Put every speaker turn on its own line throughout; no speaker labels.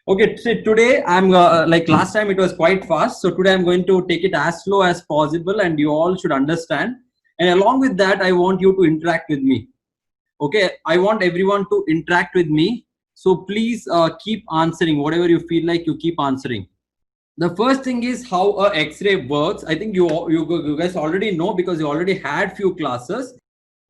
Okay, so today I'm like last time it was quite fast. So today I'm going to take it as slow as possible and you all should understand. And along with that, I want you to interact with me. Okay, I want everyone to interact with me. So please keep answering whatever you feel like you keep answering. The first thing is how a X-ray works. I think you guys already know because you already had few classes.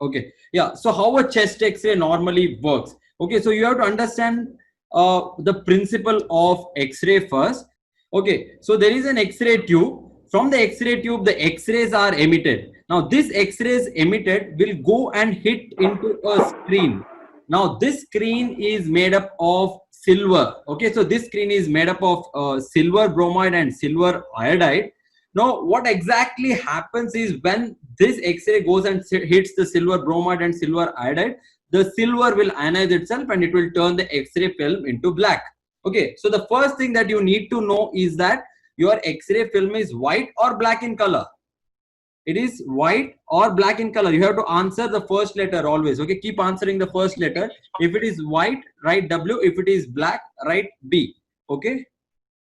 Okay, yeah. So how a chest X-ray normally works. Okay, so you have to understand the principle of X-ray first. Okay, so there is an X-ray tube. From the X-ray tube, the X-rays are emitted. Now, this X-rays emitted will go and hit into a screen. Now, this screen is made up of silver. Okay, so this screen is made up of silver bromide and silver iodide. Now, what exactly happens is when this X-ray goes and hits the silver bromide and silver iodide, the silver will ionize itself and it will turn the X-ray film into black. Okay, so the first thing that you need to know is that your X-ray film is white or black in color. It is white or black in color. You have to answer the first letter always. Okay, keep answering the first letter. If it is white, write W. If it is black, write B. Okay.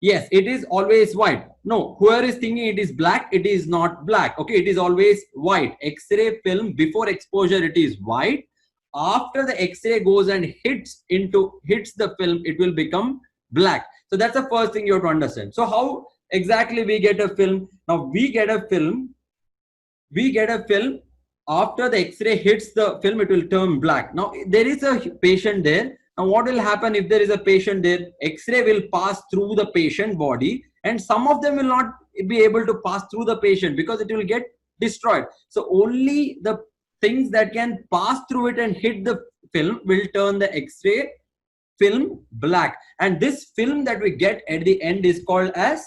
Yes, it is always white. No, whoever is thinking it is black, it is not black. Okay, it is always white. X-ray film before exposure, it is white. After the X-ray goes and hits the film, it will become black. So that's the first thing you have to understand. So how exactly we get a film? Now we get a film after the X-ray hits the film, it will turn black. Now there is a patient there. Now what will happen if there is a patient there? X-ray will pass through the patient body and some of them will not be able to pass through the patient because it will get destroyed. So only the things that can pass through it and hit the film will turn the X-ray film black. And this film that we get at the end is called as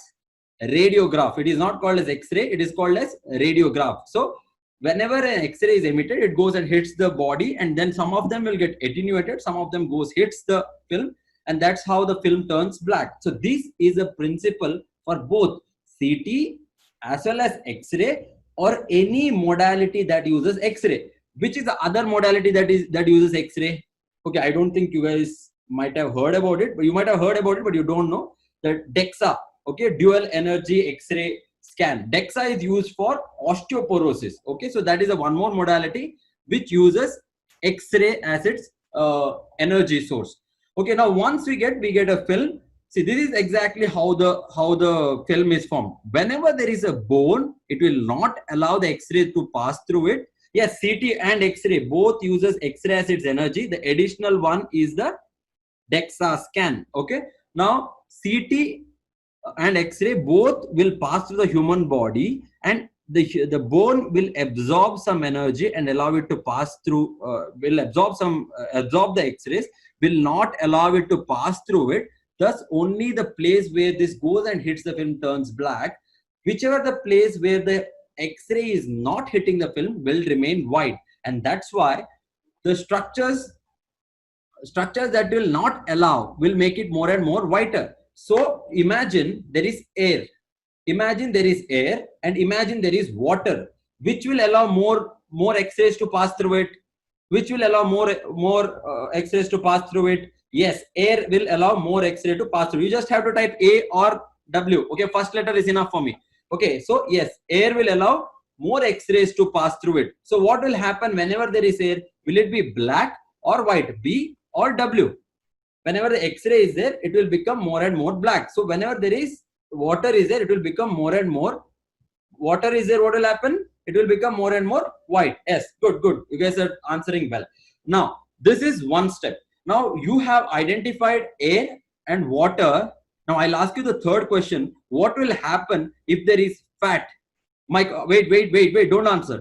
radiograph. It is not called as X-ray, it is called as radiograph. So whenever an X-ray is emitted, it goes and hits the body and then some of them will get attenuated, some of them hits the film, and that's how the film turns black. So this is a principle for both CT as well as X-ray or any modality that uses X-ray. Which is the other modality that uses X-ray? Okay, I don't think you guys might have heard about it, but you might have heard about it, but you don't know that DEXA. Okay, dual energy X-ray scan. DEXA is used for osteoporosis. Okay, so that is a one more modality which uses X-ray as its energy source. Okay, now once we get a film. See, this is exactly how the film is formed. Whenever there is a bone, it will not allow the X-ray to pass through it. Yes, CT and X-ray both uses X-ray as its energy. The additional one is the DEXA scan. Okay, now CT and X-ray both will pass through the human body and the bone will absorb some energy and allow it to pass through, will absorb the X-rays, will not allow it to pass through it. Thus only the place where this goes and hits the film turns black. Whichever the place where the X-ray is not hitting the film will remain white. And that's why the structures that will not allow will make it more and more whiter. So imagine there is air. Imagine there is air and imagine there is water. Which will allow more X-rays to pass through it? Which will allow more X-rays to pass through it? Yes, air will allow more X-ray to pass through. You just have to type A or W. Okay, first letter is enough for me. Okay, so yes, air will allow more X-rays to pass through it. So what will happen whenever there is air? Will it be black or white? B or W? Whenever the X-ray is there, it will become more and more black. So whenever there is water is there, it will become more and more. Water is there, what will happen? It will become more and more white. Yes, good. You guys are answering well. Now, this is one step. Now, you have identified air and water. Now, I'll ask you the third question. What will happen if there is fat? Mike, wait. Don't answer.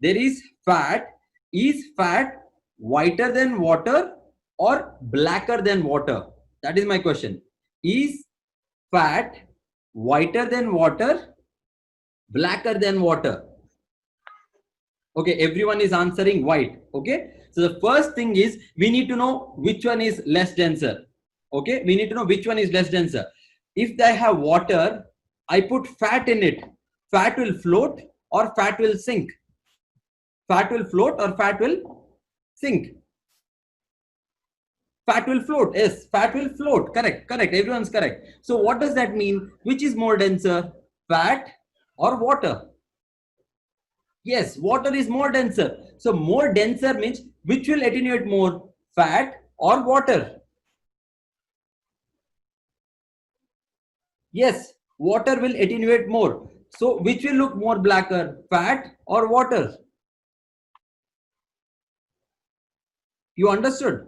There is fat. Is fat whiter than water or blacker than water? That is my question. Is fat whiter than water, blacker than water? Okay, everyone is answering white. Okay, so the first thing is we need to know which one is less denser. Okay, we need to know which one is less denser. If they have water, I put fat in it. Fat will float or fat will sink. Fat will float or fat will sink. Fat will float. Yes, fat will float. Correct, correct. Everyone's correct. So what does that mean? Which is more denser, fat or water? Yes, water is more denser. So more denser means which will attenuate more, fat or water? Yes, water will attenuate more. So which will look more blacker, fat or water? You understood?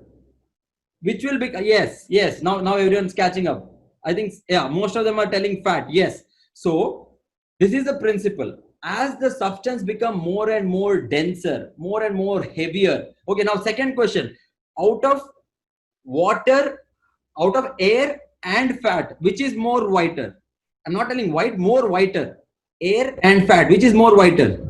Which will be, yes, yes. Now everyone's catching up. I think, yeah, most of them are telling fat. Yes. So this is the principle. As the substance become more and more denser, more and more heavier. Okay, now second question. Out of water, out of air and fat, which is more whiter? I'm not telling white, more whiter. Air and fat, which is more whiter?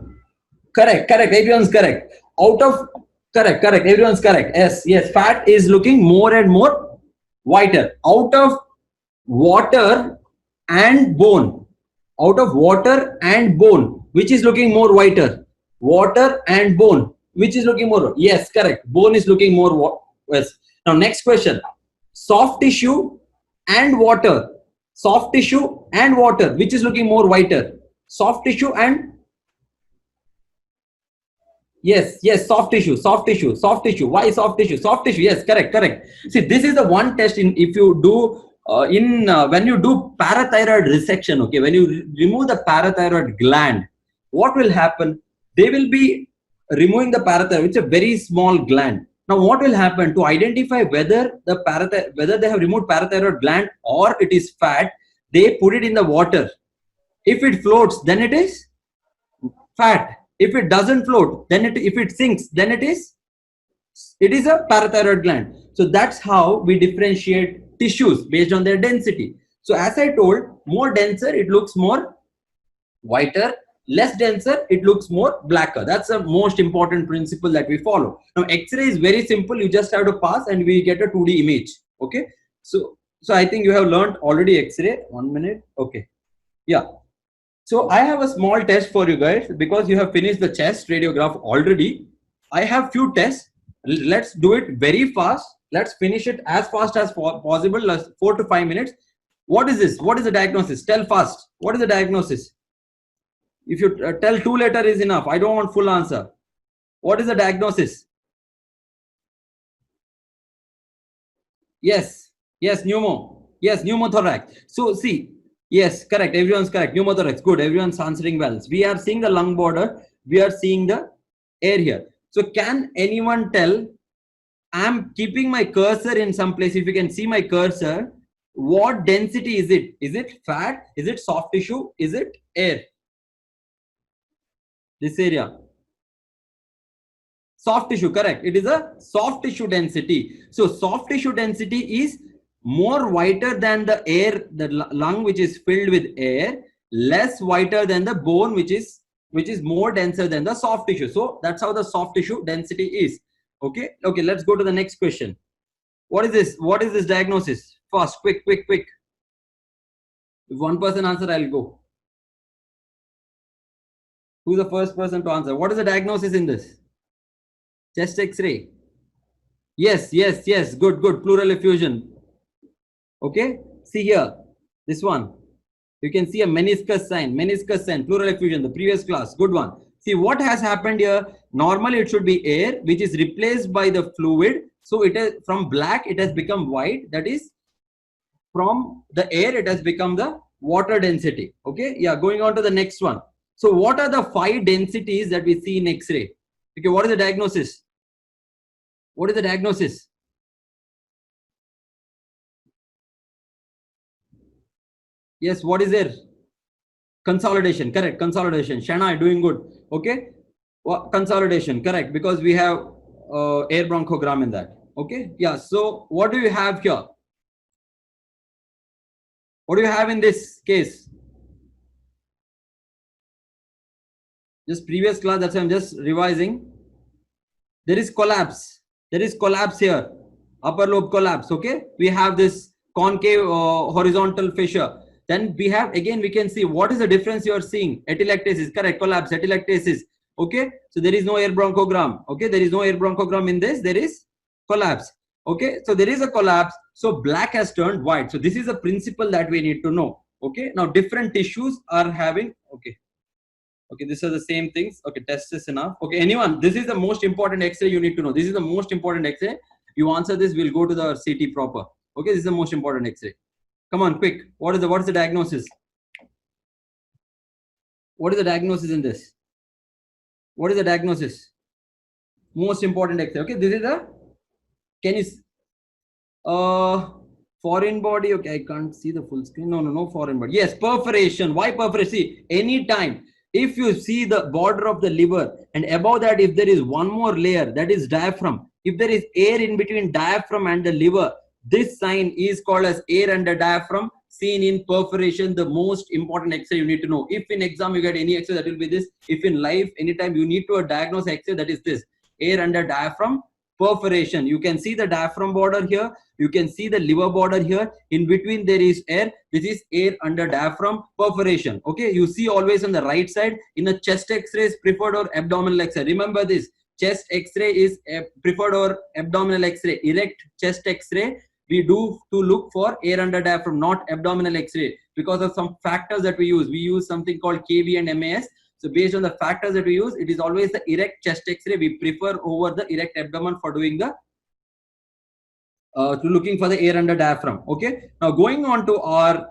Correct, correct. Everyone's correct. Out of, correct, correct. Everyone's correct. Yes, yes. Fat is looking more and more whiter. Out of water and bone. Out of water and bone, which is looking more whiter? Water and bone, which is looking more? Yes, correct. Bone is looking more. Yes. Now, next question. Soft tissue and water. Soft tissue and water, which is looking more whiter? Soft tissue and, yes, yes, soft tissue, soft tissue, soft tissue. Why soft tissue? Soft tissue. Yes, correct, correct. See, this is the one test in if you do when you do parathyroid resection. Okay, when you remove the parathyroid gland, what will happen? They will be removing the parathyroid. It's a very small gland. Now, what will happen to identify whether whether they have removed parathyroid gland or it is fat? They put it in the water. If it floats, then it is fat. If it doesn't float, then if it sinks, then it is a parathyroid gland. So that's how we differentiate tissues based on their density. So as I told, more denser it looks more whiter, less denser it looks more blacker. That's the most important principle that we follow. Now X-ray is very simple. You just have to pass and we get a 2D image. Okay, so I think you have learned already X-ray. 1 minute. Okay, yeah. So I have a small test for you guys because you have finished the chest radiograph already. I have few tests. Let's do it very fast. Let's finish it as fast as possible, 4 to 5 minutes. What is this? What is the diagnosis? Tell fast. What is the diagnosis? If you tell 2 letter is enough. I don't want full answer. What is the diagnosis? Yes. Yes, pneumo. Yes, pneumothorax. So see, yes, correct. Everyone's correct. Pneumothorax. Good. Everyone's answering well. We are seeing the lung border. We are seeing the air here. So can anyone tell? I'm keeping my cursor in some place. If you can see my cursor, what density is it? Is it fat? Is it soft tissue? Is it air? This area. Soft tissue, correct. It is a soft tissue density. So soft tissue density is more whiter than the air, the lung which is filled with air, less whiter than the bone which is more denser than the soft tissue. So that's how the soft tissue density is. Okay, okay, let's go to the next question. What is this? What is this diagnosis? Fast, quick, quick, quick. If one person answer, I'll go. Who's the first person to answer? What is the diagnosis in this? Chest X-ray. Yes, yes, yes. Good, good. Pleural effusion. Okay. See here. This one. You can see a meniscus sign. Meniscus sign. Pleural effusion. The previous class. Good one. See what has happened here. Normally it should be air, which is replaced by the fluid. So it is from black. It has become white. That is from the air. It has become the water density. Okay. Yeah. Going on to the next one. So what are the 5 densities that we see in X-ray? Okay, what is the diagnosis? What is the diagnosis? Yes, what is there? Consolidation, correct. Consolidation. Shana, doing good. Okay, consolidation, correct. Because we have air bronchogram in that. Okay, yeah. So what do you have here? What do you have in this case? Just previous class, that's why I'm just revising. There is collapse. There is collapse here. Upper lobe collapse. Okay. We have this concave horizontal fissure. Then we have, again, we can see what is the difference you are seeing. Atelectasis, correct. Collapse, atelectasis. Okay. So there is no air bronchogram. Okay. There is no air bronchogram in this. There is collapse. Okay, so there is a collapse, so black has turned white. So this is a principle that we need to know. Okay, now different tissues are having, okay, these are the same things. Okay, test is enough. Okay, anyone, this is the most important X-ray you need to know. This is the most important X-ray. You answer this, we'll go to the CT proper. Okay, this is the most important X-ray. Come on, quick. What is the diagnosis? What is the diagnosis in this? What is the diagnosis? Most important X-ray. Okay, this is the, can you foreign body? Okay, I can't see the full screen. No foreign body. Yes, perforation. Why perforation? See, anytime if you see the border of the liver and above that, if there is one more layer, that is diaphragm. If there is air in between diaphragm and the liver, this sign is called as air under diaphragm, seen in perforation. The most important X-ray you need to know. If in exam you get any X-ray, that will be this. If in life, anytime you need to diagnose X-ray, that is this, air under diaphragm, perforation. You can see the diaphragm border here. You can see the liver border here. In between there is air. This is air under diaphragm, perforation. Okay, you see always on the right side. In a chest X-ray is preferred or abdominal X-ray. Remember this. Chest X-ray is preferred or abdominal X-ray. Erect chest X-ray we do to look for air under diaphragm, not abdominal X-ray, because of some factors that we use. We use something called KB and MAS. So based on the factors that we use, it is always the erect chest X-ray we prefer over the erect abdomen for doing the to looking for the air under diaphragm. Okay, now going on to our,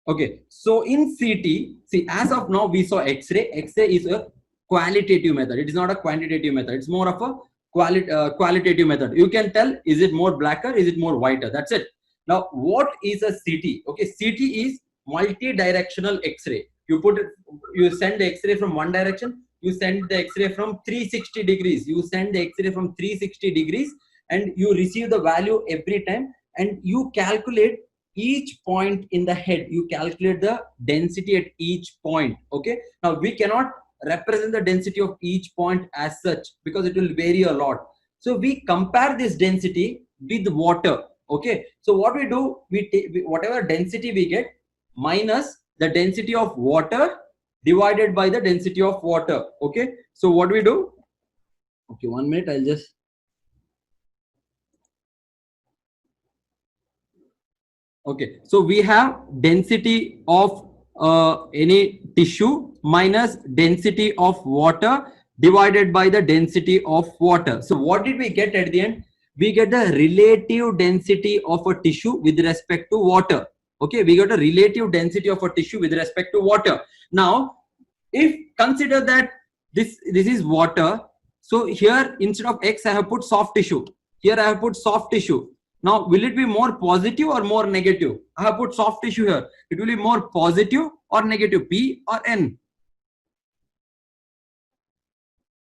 okay, so in CT, see, as of now we saw X-ray. X-ray is a qualitative method. It is not a quantitative method. It's more of a qualitative method. You can tell, is it more blacker, is it more whiter? That's it. Now what is a CT? Okay, CT is multi-directional X-ray. You put it, you send the X-ray from one direction, you send the X-ray from 360 degrees, you send the X-ray from 360 degrees, and you receive the value every time, and you calculate each point in the head. You calculate the density at each point. Okay, now we cannot represent the density of each point as such because it will vary a lot. So we compare this density with water. Okay, so what we do, we take whatever density we get minus the density of water divided by the density of water. Okay, so what we do, okay, 1 minute, I'll just, okay, so we have density of any tissue minus density of water divided by the density of water. So what did we get at the end? We get the relative density of a tissue with respect to water. Okay, we got a relative density of a tissue with respect to water. Now, if consider that this is water, so here instead of X I have put soft tissue. Here I have put soft tissue. Now, will it be more positive or more negative? I have put soft tissue here. It will be more positive or negative, P or N?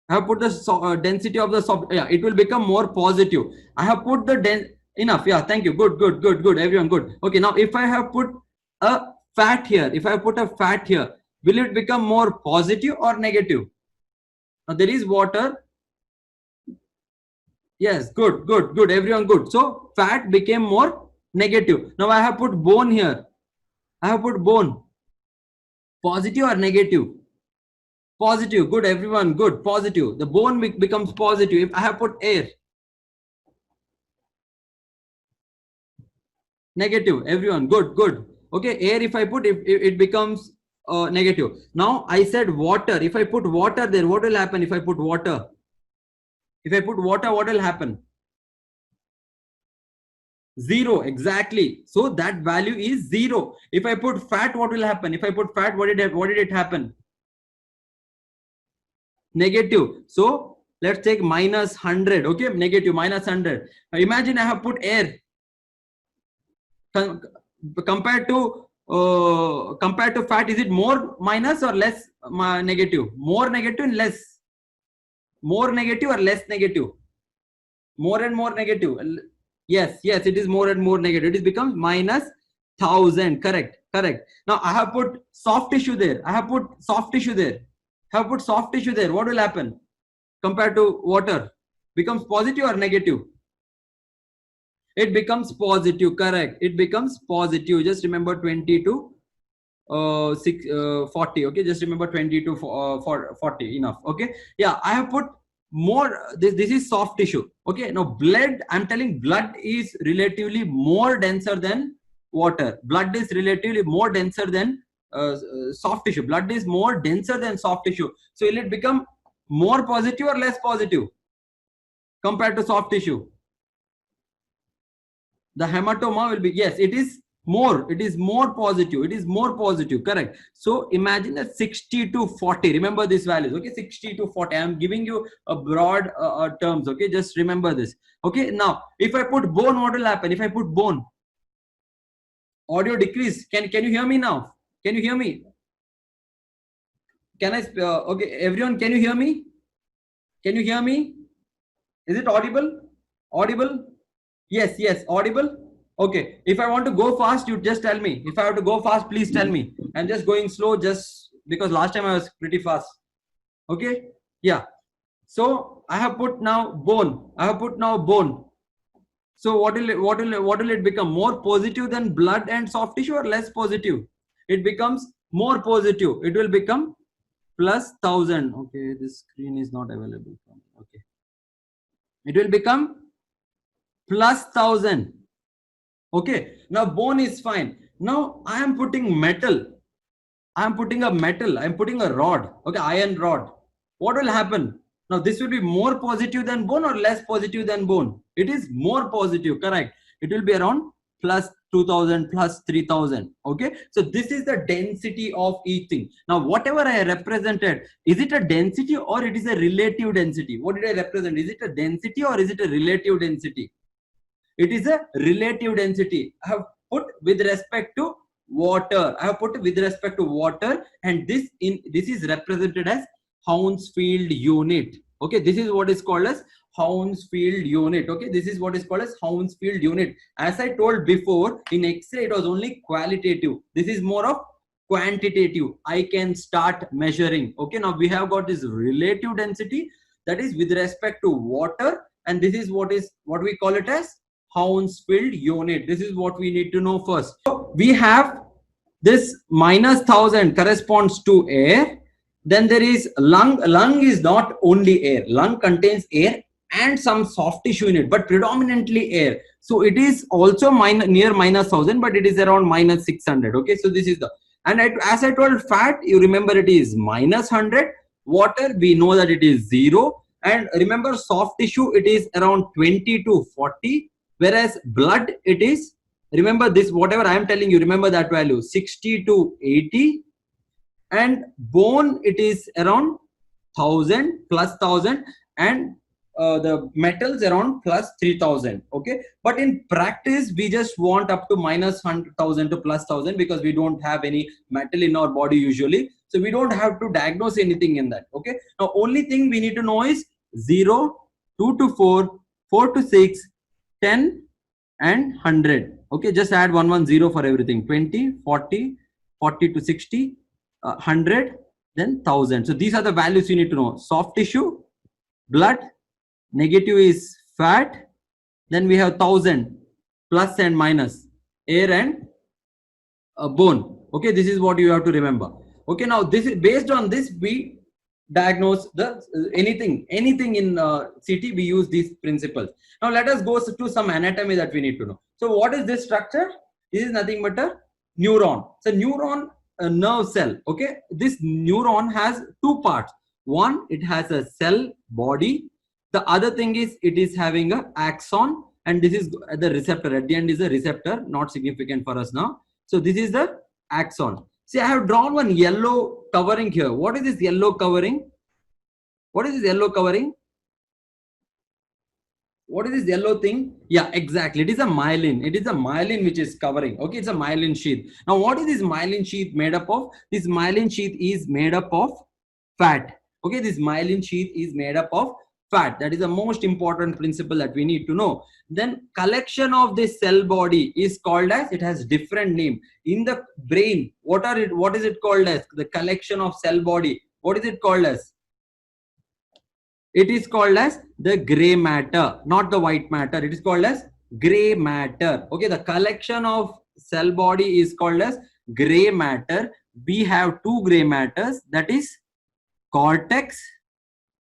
I have put the density of the soft, yeah, it will become more positive. I have put the enough, yeah, thank you, good, everyone, good. Okay, now if I have put a fat here, if I put a fat here, will it become more positive or negative? Now there is water. Yes, good, everyone, good. So fat became more negative. Now I have put bone here. I have put bone. Positive or negative? Positive, good, everyone, good, positive. The bone becomes positive if I have put air. Negative, everyone, good. Okay, air if I put, if it becomes negative. Now I said water. If I put water there, what will happen if I put water? If I put water, what will happen? 0, exactly. So that value is 0. If I put fat, what will happen? If I put fat, what did it happen? Negative. So let's take minus 100. Okay, negative, minus 100. Now imagine I have put air. Compared to fat, is it more minus or less negative? More negative and less. More negative or less negative? More and more negative. Yes, it is more and more negative. It becomes minus 1000. Correct. Now I have put soft tissue there. I have put soft tissue there. What will happen compared to water? Becomes positive or negative? It becomes positive. Correct. It becomes positive. Just remember 20 to 40. Okay, just remember 20 to 40. Enough. Okay, yeah, I have put more, this is soft tissue. Okay, now blood, I'm telling blood is relatively more denser than water. Blood is relatively more denser than soft tissue. Blood is more denser than soft tissue. So will it become more positive or less positive compared to soft tissue? The hematoma will be, yes, it is more, it is more positive, it is more positive, correct. So imagine that 60 to 40, remember these values, okay, 60 to 40. I am giving you a broad terms, okay, just remember this. Okay, now if I put bone, what will happen? If I put bone, audio decrease. Can you hear me now? Can you hear me? Can I okay, everyone, can you hear me? Can you hear me? Is it audible? Audible? Yes, yes, audible. Okay, if I want to go fast, you just tell me. If I have to go fast, please tell me. I'm just going slow just because last time I was pretty fast. Okay, yeah. So I have put now bone. I have put now bone. So what will it become? More positive than blood and soft tissue or less positive? It becomes more positive. It will become plus 1000. Okay, this screen is not available. Okay, it will become plus 1000. Okay, now bone is fine. Now I am putting metal. I am putting a metal. I am putting a rod. Okay, iron rod. What will happen? Now this will be more positive than bone or less positive than bone? It is more positive, correct. It will be around plus 2000, plus 3000. Okay, so this is the density of each thing. Now whatever I represented, is it a density or it is a relative density? What did I represent? Is it a density or is it a relative density? It is a relative density. I have put with respect to water. I have put with respect to water, and this is represented as Hounsfield unit. Okay, this is what is called as Hounsfield unit. Okay, this is what is called as Hounsfield unit. As I told before, in X-ray it was only qualitative. This is more of quantitative. I can start measuring. Okay, now we have got this relative density, that is with respect to water, and this is what we call it as Hounsfield unit. This is what we need to know first. So we have this minus 1000 corresponds to air. Then there is lung. Lung is not only air. Lung contains air and some soft tissue in it, but predominantly air. So it is also near minus 1000, but it is around minus 600. Okay, so this is the, and as I told, fat, you remember it is minus 100. Water, we know that it is 0. And remember soft tissue, it is around 20 to 40. Whereas blood, it is, remember this, whatever I am telling you, remember that value, 60 to 80. And bone, it is around 1000, plus 1000, and the metals around plus 3000. Okay, but in practice we just want up to minus 1000 to plus 1000 because we don't have any metal in our body usually, so we don't have to diagnose anything in that. Okay, now only thing we need to know is 0, 2 to 4, 4 to 6, 10 and 100. Okay, just add 110 for everything. 20, 40, 40 to 60, 100, then 1000. So these are the values you need to know. Soft tissue, blood, negative is fat, then we have 1000, plus and minus, air and bone. Okay, this is what you have to remember. Okay, now this is based on this we diagnose the anything in CT. We use these principles. Now let us go to some anatomy that we need to know. So what is this structure? This is nothing but a neuron. So neuron, a nerve cell. Okay, this neuron has two parts. One, it has a cell body. The other thing is it is having a axon, and this is the receptor. At the end is a receptor, not significant for us now. So this is the axon. See, I have drawn one yellow covering here. What is this yellow covering? What is this yellow covering? What is this yellow thing? Yeah, exactly. It is a myelin. It is a myelin which is covering. Okay, it's a myelin sheath. Now, what is this myelin sheath made up of? This myelin sheath is made up of fat. Okay, this myelin sheath is made up of fat. That is the most important principle that we need to know. Then collection of this cell body is called as, it has different name. In the brain, what is it called as? The collection of cell body. What is it called as? It is called as the gray matter, not the white matter. It is called as gray matter. Okay, the collection of cell body is called as gray matter. We have two gray matters, that is cortex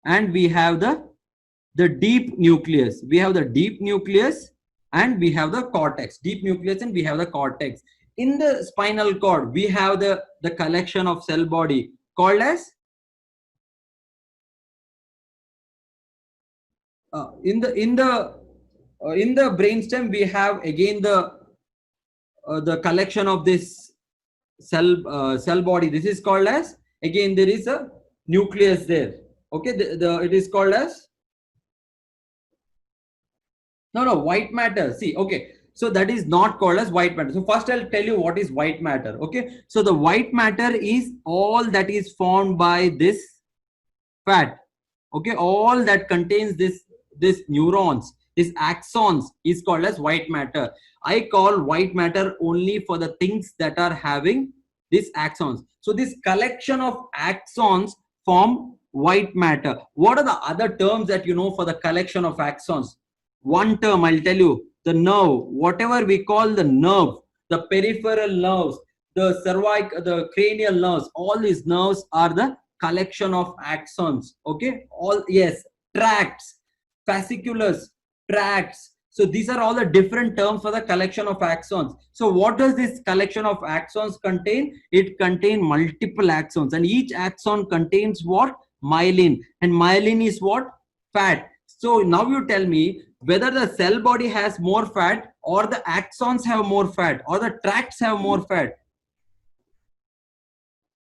and we have the deep nucleus. We have the deep nucleus and we have the cortex. Deep nucleus and we have the cortex. In the spinal cord, we have the collection of cell body called as in the brainstem. We have again the collection of this cell body. This is called as, again there is a nucleus there. Okay, it is called as no white matter. See, okay, so that is not called as white matter. So first I'll tell you what is white matter. Okay, so the white matter is all that is formed by this fat. Okay, all that contains this neurons, these axons, is called as white matter. I call white matter only for the things that are having these axons. So this collection of axons form white matter. What are the other terms that you know for the collection of axons? One term I'll tell you, the nerve. Whatever we call the nerve, the peripheral nerves, the cervical, the cranial nerves, all these nerves are the collection of axons. Okay, all, yes, tracts, fasciculus, tracts. So these are all the different terms for the collection of axons. So what does this collection of axons contain? It contains multiple axons, and each axon contains what? Myelin. And myelin is what? Fat. So now you tell me whether the cell body has more fat, or the axons have more fat, or the tracts have more fat.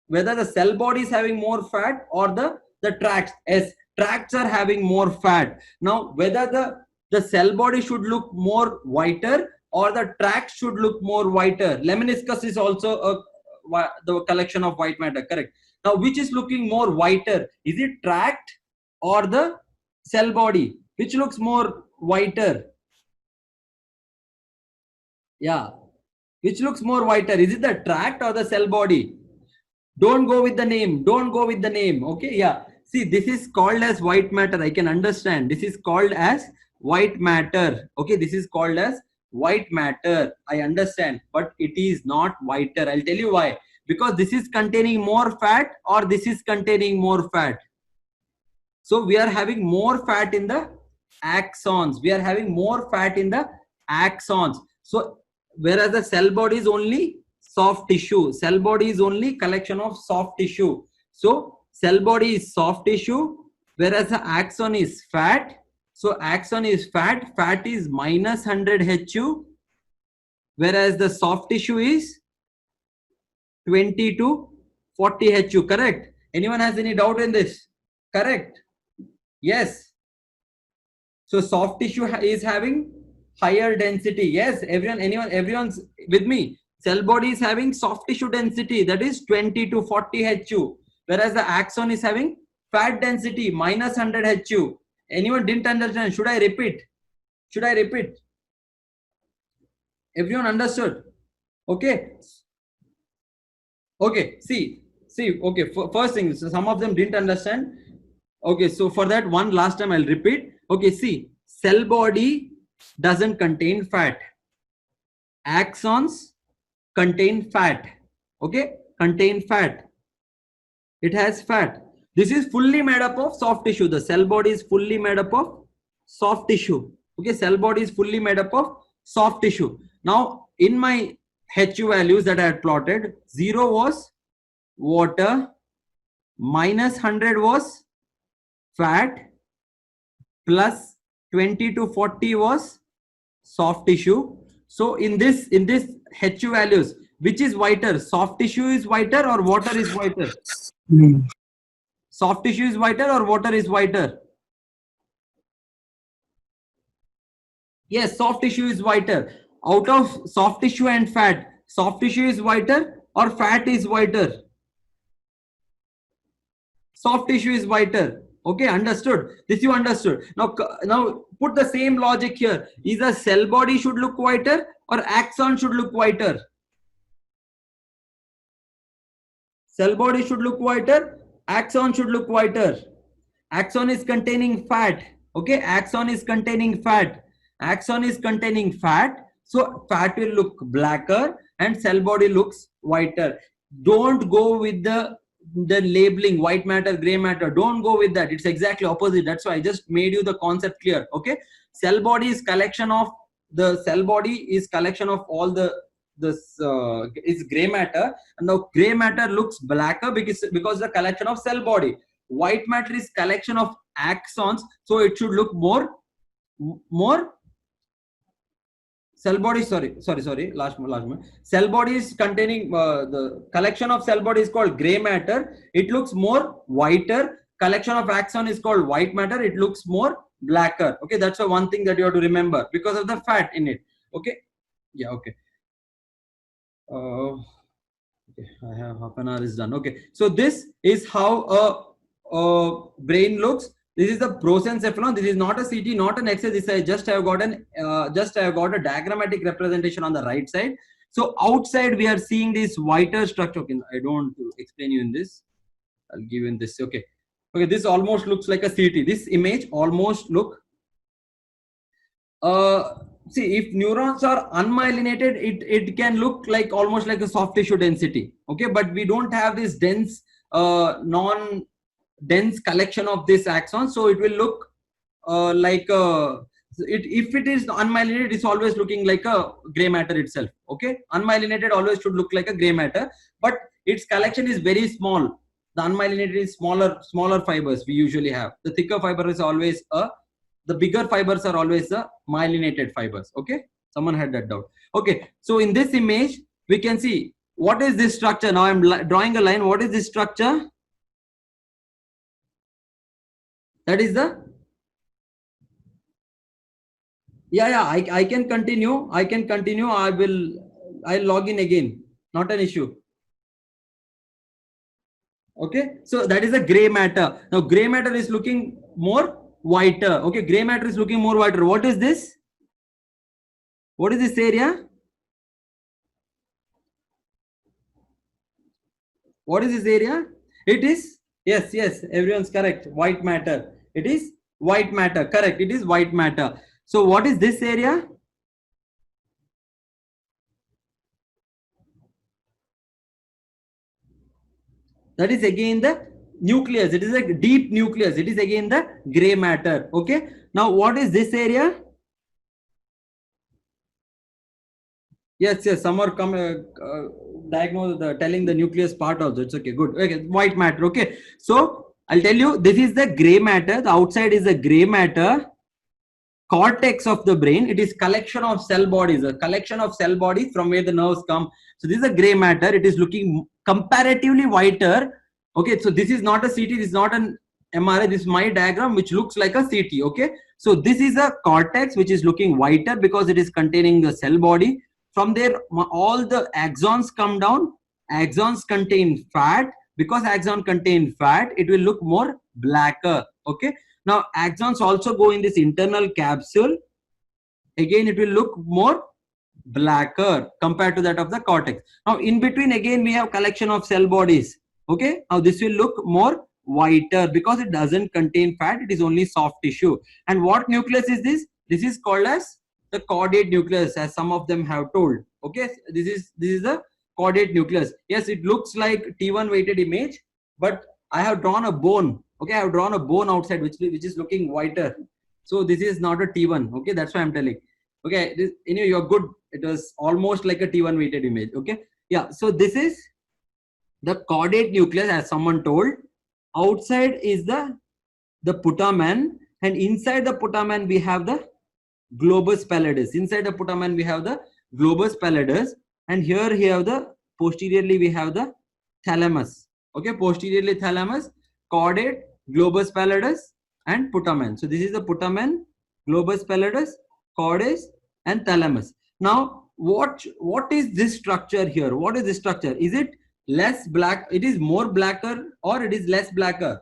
Whether the cell body is having more fat or the tracts. Yes, tracts are having more fat. Now whether the cell body should look more whiter or the tracts should look more whiter. Lemniscus is also the collection of white matter, correct? Now which is looking more whiter? Is it tract or the cell body? Which looks more whiter? Yeah, which looks more whiter? Is it the tract or the cell body? Don't go with the name. Don't go with the name. Okay. Yeah. See, this is called as white matter. I can understand. This is called as white matter. Okay. This is called as white matter. I understand. But it is not whiter. I'll tell you why. Because this is containing more fat or this is containing more fat. So we are having more fat in the axons. We are having more fat in the axons. So whereas the cell body is only soft tissue. Cell body is only collection of soft tissue. So cell body is soft tissue, whereas the axon is fat. So axon is fat. Fat is minus 100 HU, whereas the soft tissue is 20 to 40 HU. Correct? Anyone has any doubt in this? Correct? Yes. So soft tissue is having higher density. Yes. Everyone's with me. Cell body is having soft tissue density, that is 20 to 40 HU, whereas the axon is having fat density minus 100 HU. Anyone didn't understand? Should I repeat? Should I repeat? Everyone understood? Okay. Okay. See. Okay. First thing, so some of them didn't understand. Okay. So for that one last time, I'll repeat. Okay. See, cell body doesn't contain fat. Axons contain fat. Okay, contain fat. It has fat. This is fully made up of soft tissue. The cell body is fully made up of soft tissue. Okay, cell body is fully made up of soft tissue. Now in my HU values that I had plotted, 0 was water, minus 100 was fat, plus 20 to 40 was soft tissue. So in this HU values, which is whiter? Soft tissue is whiter or water is whiter? Soft tissue is whiter or water is whiter? Yes, soft tissue is whiter. Out of soft tissue and fat, soft tissue is whiter or fat is whiter? Soft tissue is whiter. Okay, understood. This you understood. Now put the same logic here. Either cell body should look whiter or axon should look whiter. Cell body should look whiter, axon should look whiter. Axon is containing fat. Okay, axon is containing fat. Axon is containing fat. So fat will look blacker and cell body looks whiter. Don't go with the the labeling white matter, gray matter. Don't go with that. It's exactly opposite. That's why I just made you the concept clear. Okay. Cell body is collection of all this is gray matter, and now gray matter looks blacker because the collection of cell body. White matter is collection of axons, so it should look more cell body. Sorry, last one. Cell body is containing the collection of cell body is called gray matter. It looks more whiter. Collection of axon is called white matter. It looks more blacker. Okay, that's the one thing that you have to remember because of the fat in it. Okay, yeah, okay. Okay, I have half an hour is done. Okay, so this is how a brain looks. This is the prosencephalon. This is not a CT, not an X-ray. This I just have got a diagrammatic representation on the right side. So outside we are seeing this whiter structure. Okay, I don't explain you in this. I'll give you in this. Okay, this almost looks like a CT. This image almost look. See, if neurons are unmyelinated, it can look like almost like a soft tissue density. Okay, but we don't have this dense non-dense collection of this axon, so it will look like if it is unmyelinated, it's always looking like a gray matter itself. Okay, unmyelinated always should look like a gray matter, but its collection is very small. The unmyelinated is smaller fibers we usually have. The thicker fiber is always the bigger fibers are always the myelinated fibers. Okay, someone had that doubt. Okay, so in this image we can see what is this structure. Now I'm drawing a line. What is this structure? That is the I can continue. I'll log in again, not an issue. Okay, so that is a gray matter. Now gray matter is looking more whiter. Okay, gray matter is looking more whiter. What is this? What is this area? What is this area? It is, yes, everyone's correct. White matter. It is white matter. Correct. It is white matter. So what is this area? That is again the nucleus. It is a deep nucleus. It is again the gray matter. Okay. Now what is this area? Yes. Some are telling the nucleus part also. It's okay. Good. Okay. White matter. Okay. So I'll tell you, this is the gray matter. The outside is the gray matter. Cortex of the brain. It is collection of cell bodies. A collection of cell bodies from where the nerves come. So this is a gray matter. It is looking comparatively whiter. Okay. So this is not a CT. This is not an MRI. This is my diagram, which looks like a CT. Okay. So this is a cortex, which is looking whiter because it is containing the cell body. From there, all the axons come down. Axons contain fat. Because axon contain fat, it will look more blacker. Okay. Now axons also go in this internal capsule. Again, it will look more blacker compared to that of the cortex. Now in between, again we have collection of cell bodies. Okay. Now this will look more whiter because it doesn't contain fat. It is only soft tissue. And what nucleus is this? This is called as the caudate nucleus, as some of them have told. Okay, this is the caudate nucleus. Yes, it looks like T1 weighted image, but I have drawn a bone. Okay, I have drawn a bone outside which is looking whiter. So this is not a T1. Okay, that's why I'm telling. Okay, anyway, you're good. It was almost like a T1 weighted image. Okay, yeah. So this is the caudate nucleus, as someone told. Outside is the putamen, and inside the putamen we have the globus pallidus. Inside the putamen we have the globus pallidus, and here we have the posteriorly we have the thalamus. Okay, posteriorly thalamus, caudate, globus pallidus, and putamen. So this is the putamen, globus pallidus, caudate, and thalamus. Now what is this structure here? What is this structure? Is it less black? It is more blacker or it is less blacker?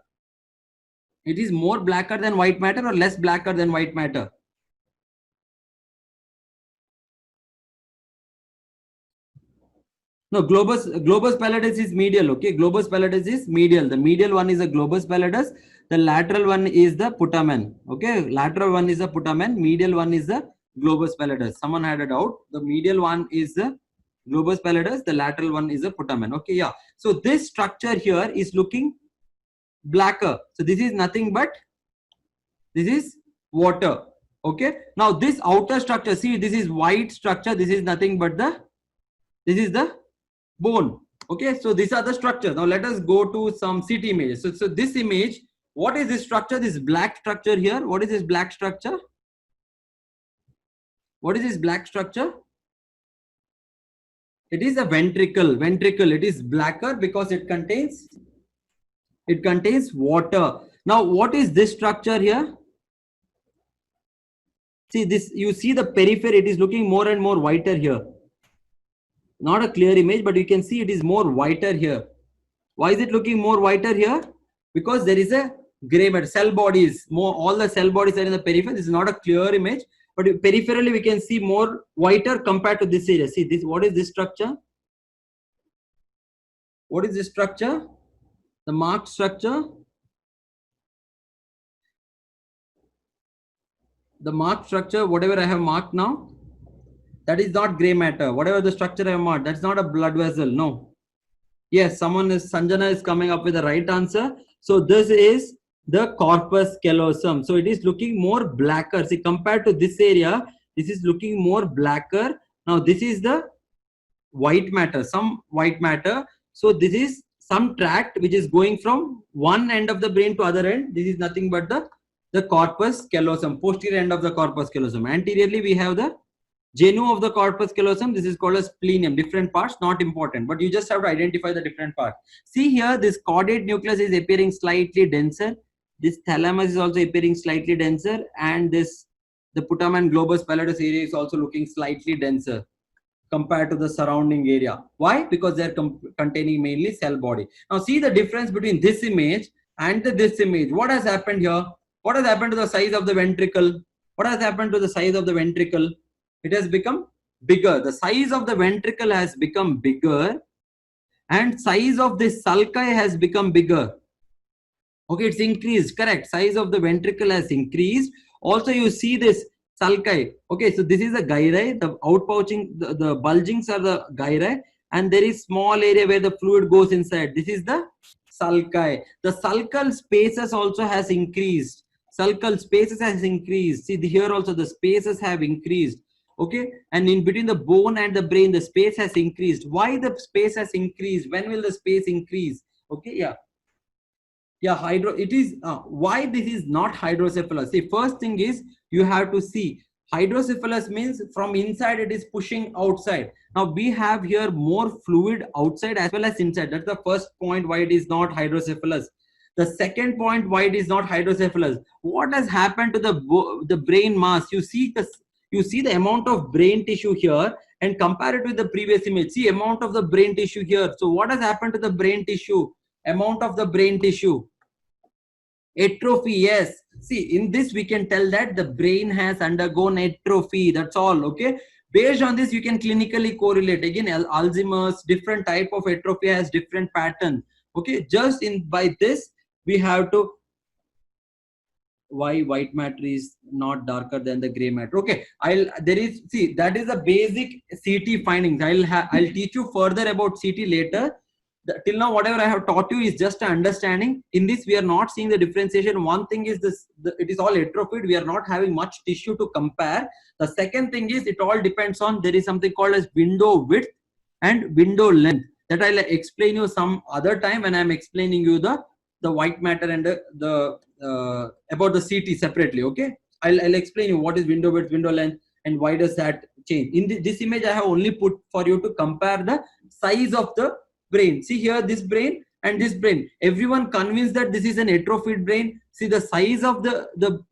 It is more blacker than white matter or less blacker than white matter? No, globus pallidus is medial. Okay, globus pallidus is medial. The medial one is a globus pallidus. The lateral one is the putamen. Okay, lateral one is the putamen. Medial one is the globus pallidus. Someone had a doubt. The medial one is the globus pallidus, the lateral one is a putamen. Okay, yeah. So this structure here is looking blacker. So this is nothing but this is water. Okay. Now this outer structure, see, this is white structure. This is nothing but this is the bone. Okay. So these are the structures. Now let us go to some CT images. So this image, what is this structure? This black structure here. What is this black structure? What is this black structure? It is a ventricle. Ventricle. It is blacker because it contains water. Now what is this structure here? See this, you see the periphery, it is looking more and more whiter here. Not a clear image, but you can see it is more whiter here. Why is it looking more whiter here? Because there is a gray matter, cell bodies, more, all the cell bodies are in the periphery. This is not a clear image, but peripherally we can see more whiter compared to this area. See this, what is this structure? What is this structure? The marked structure. The marked structure, whatever I have marked now, that is not gray matter. Whatever the structure I have marked, that's not a blood vessel. No. Yes, Sanjana is coming up with the right answer. So this is the corpus callosum. So it is looking more blacker. See, compared to this area, this is looking more blacker. Now this is the white matter, some white matter. So this is some tract which is going from one end of the brain to other end. This is nothing but the corpus callosum, posterior end of the corpus callosum. Anteriorly we have the genu of the corpus callosum. This is called as splenium. Different parts, not important, but you just have to identify the different parts. See here, this caudate nucleus is appearing slightly denser. This thalamus is also appearing slightly denser, and the putamen globus pallidus area is also looking slightly denser compared to the surrounding area. Why? Because they are containing mainly cell body. Now see the difference between this image and this image. What has happened here? What has happened to the size of the ventricle? What has happened to the size of the ventricle? It has become bigger. The size of the ventricle has become bigger, and size of this sulci has become bigger. Okay, it's increased. Correct. Size of the ventricle has increased. Also, you see this sulci. Okay, so this is the gyri. The outpouching, the bulgings are the gyri, and there is small area where the fluid goes inside. This is the sulci. The sulcal spaces also has increased. Sulcal spaces has increased. See here also the spaces have increased. Okay, and in between the bone and the brain, the space has increased. Why the space has increased? When will the space increase? Okay, yeah. It is why this is not hydrocephalus. See, first thing is you have to see hydrocephalus means from inside it is pushing outside. Now we have here more fluid outside as well as inside. That's the first point why it is not hydrocephalus. The second point why it is not hydrocephalus. What has happened to the brain mass? You see the amount of brain tissue here and compare it with the previous image. See amount of the brain tissue here. So what has happened to the brain tissue? Amount of the brain tissue. Atrophy, yes. See, in this we can tell that the brain has undergone atrophy. That's all. Okay. Based on this, you can clinically correlate. Again, Alzheimer's, different type of atrophy has different pattern. Okay. Just by this, we have to why white matter is not darker than the gray matter. Okay, that is the basic CT findings. I'll teach you further about CT later. Till now whatever I have taught you is just an understanding. In this we are not seeing the differentiation. One thing is it is all atrophied. We are not having much tissue to compare. The second thing is it all depends on, there is something called as window width and window length. That I'll explain you some other time when I'm explaining you the white matter and about the CT separately. Okay, I'll explain you what is window width, window length, and why does that change. In this image I have only put for you to compare the size of the brain. See here, this brain and this brain. Everyone convinced that this is an atrophied brain. See the size of the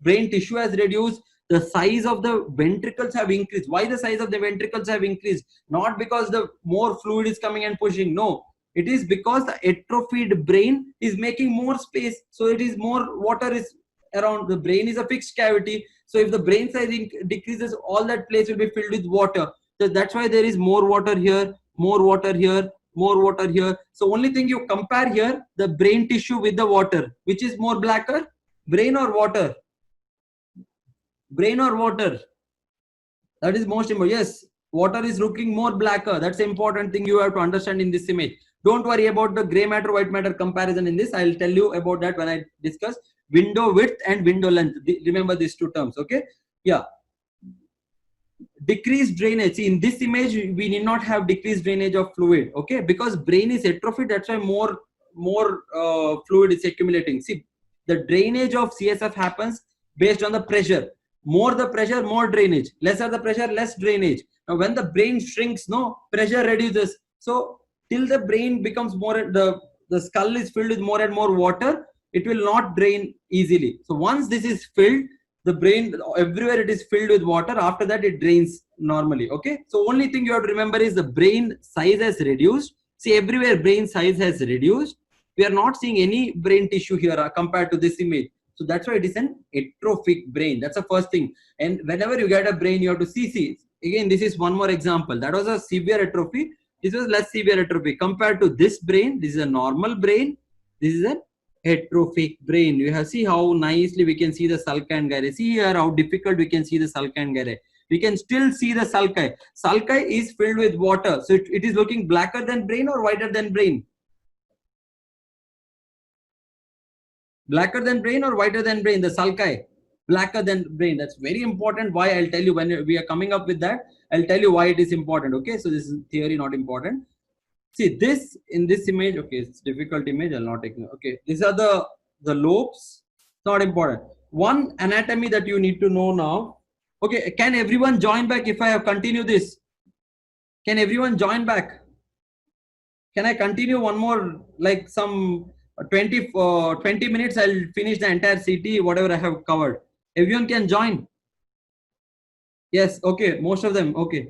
brain tissue has reduced. The size of the ventricles have increased. Why the size of the ventricles have increased? Not because the more fluid is coming and pushing. No, it is because the atrophied brain is making more space. So it is more water is around. The brain is a fixed cavity. So if the brain size decreases, all that place will be filled with water. So that's why there is more water here, more water here, more water here. So only thing you compare here, the brain tissue with the water. Which is more blacker? Brain or water? Brain or water? That is most important. Yes. Water is looking more blacker. That's the important thing you have to understand in this image. Don't worry about the gray matter, white matter comparison in this. I'll tell you about that when I discuss window width and window length. Remember these two terms, okay? Yeah. Decreased drainage. See, in this image, we need not have decreased drainage of fluid, okay? Because brain is atrophied, that's why more fluid is accumulating. See, the drainage of CSF happens based on the pressure. More the pressure, more drainage. Lesser the pressure, less drainage. Now, when the brain shrinks, no, pressure reduces. So, till the brain becomes more, the skull is filled with more and more water, it will not drain easily. So, once this is filled, the brain, everywhere it is filled with water, after that it drains normally, okay? So, only thing you have to remember is the brain size has reduced. See, everywhere brain size has reduced. We are not seeing any brain tissue here compared to this image. So that's why it is an atrophic brain. That's the first thing. And whenever you get a brain, you have to see. Again, this is one more example. That was a severe atrophy. This was less severe atrophy. Compared to this brain, this is a normal brain. This is an atrophic brain. You have see how nicely we can see the sulci and gyri. See here how difficult we can see the sulci and gyri. We can still see the sulci. Sulci is filled with water. So it is looking blacker than brain or whiter than brain? Blacker than brain or whiter than brain? The sulci. Blacker than brain. That's very important. Why? I'll tell you when we are coming up with that. I'll tell you why it is important. Okay. So this is theory, not important. See this in this image. Okay. It's difficult image. I'll not ignore. Okay. These are the lobes. Not important. One anatomy that you need to know now. Okay. Can everyone join back if I have continued this? Can everyone join back? Can I continue one more, like some 20 minutes? I'll finish the entire CT, whatever I have covered. Everyone can join. Yes. Okay. Most of them. Okay.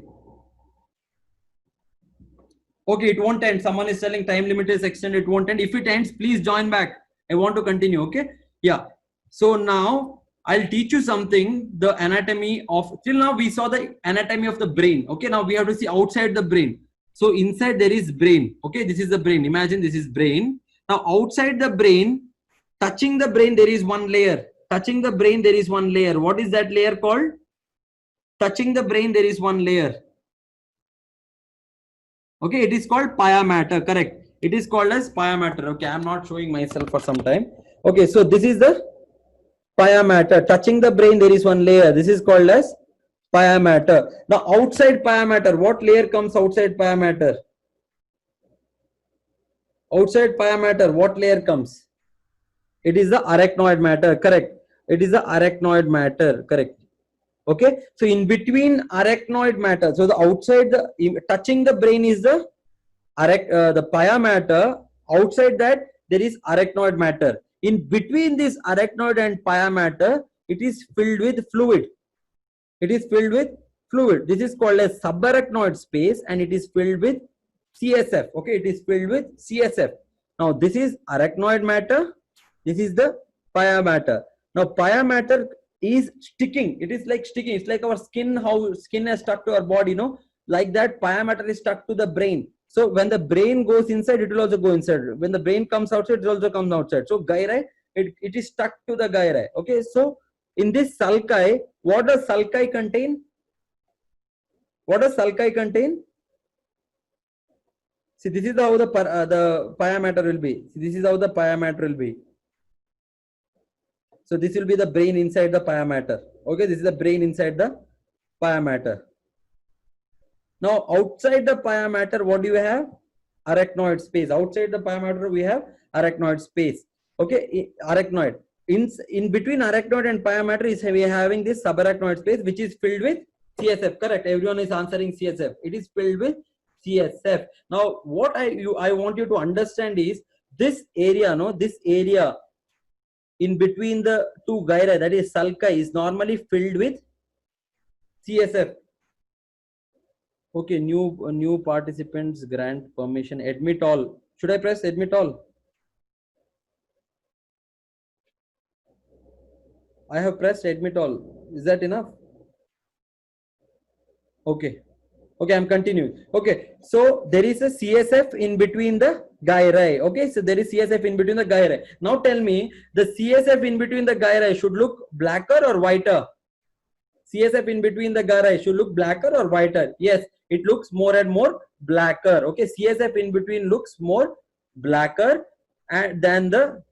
Okay. It won't end. Someone is telling time limit is extended. It won't end. If it ends, please join back. I want to continue. Okay. Yeah. So now I'll teach you something. The anatomy of, till now we saw the anatomy of the brain. Okay. Now we have to see outside the brain. So inside there is brain. Okay. This is the brain. Imagine this is brain. Now outside the brain, touching the brain, there is one layer. Touching the brain, there is one layer. What is that layer called? Touching the brain, there is one layer. Okay, it is called pia mater. Correct. It is called as pia mater. Okay, I'm not showing myself for some time. Okay, so this is the pia mater. Touching the brain, there is one layer. This is called as pia mater. Now outside pia mater, what layer comes outside pia mater? Outside pia mater, what layer comes? It is the arachnoid matter. Correct. It is the arachnoid matter. Correct. Okay. So in between arachnoid matter, so the outside, the touching the brain is the pia mater. Outside that there is arachnoid matter. In between this arachnoid and pia matter, it is filled with fluid. It is filled with fluid. This is called as subarachnoid space, and it is filled with CSF. Okay, it is filled with CSF. Now this is arachnoid matter. This is the pia mater. Now pia mater is sticking. It is like sticking. It's like our skin, how skin is stuck to our body, like that pia mater is stuck to the brain. So when the brain goes inside, it will also go inside. When the brain comes outside, it also comes outside. So gyri, it is stuck to the gyri. Okay, so in this sulci, what does sulci contain? What does sulci contain? See, this is how the pia mater will be. See, this is how the pia mater will be. So this will be the brain inside the pia mater. Okay, this is the brain inside the pia mater. Now outside the pia mater, what do you have? Arachnoid space. Outside the pia mater, we have arachnoid space. Okay, arachnoid. In between arachnoid and pia mater is we are having this subarachnoid space, which is filled with CSF. Correct. Everyone is answering CSF. It is filled with CSF. Now what I want you to understand is this area, this area in between the two gyri, that is sulci, is normally filled with CSF. Okay, new participants grant permission. Admit all. Should I press admit all? I have pressed admit all. Is that enough? Okay. Okay, I'm continuing. Okay, so there is a CSF in between the gyri. Okay, so there is CSF in between the gyri. Now tell me, the CSF in between the gyri should look blacker or whiter? CSF in between the gyri should look blacker or whiter? Yes, it looks more and more blacker. Okay, CSF in between looks more blacker and than the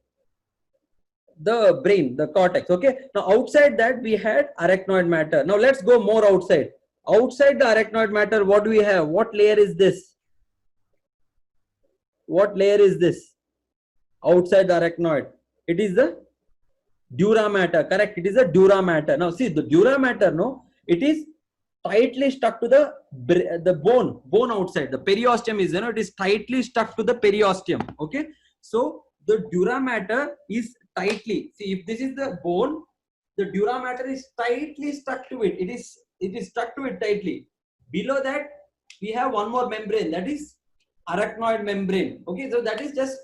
brain, the cortex. Okay, now outside that we had arachnoid matter. Now let's go more outside. Outside the arachnoid matter, what do we have? What layer is this? What layer is this? Outside the arachnoid, it is the dura mater. Correct, it is the dura matter. Now see, the dura matter, no, it is tightly stuck to the bone outside. The periosteum is, it is tightly stuck to the periosteum. Okay, so the dura mater is tightly, see, if this is the bone, the dura mater is tightly stuck to it. It is stuck to it tightly. Below that we have one more membrane, that is arachnoid membrane. Okay, so that is just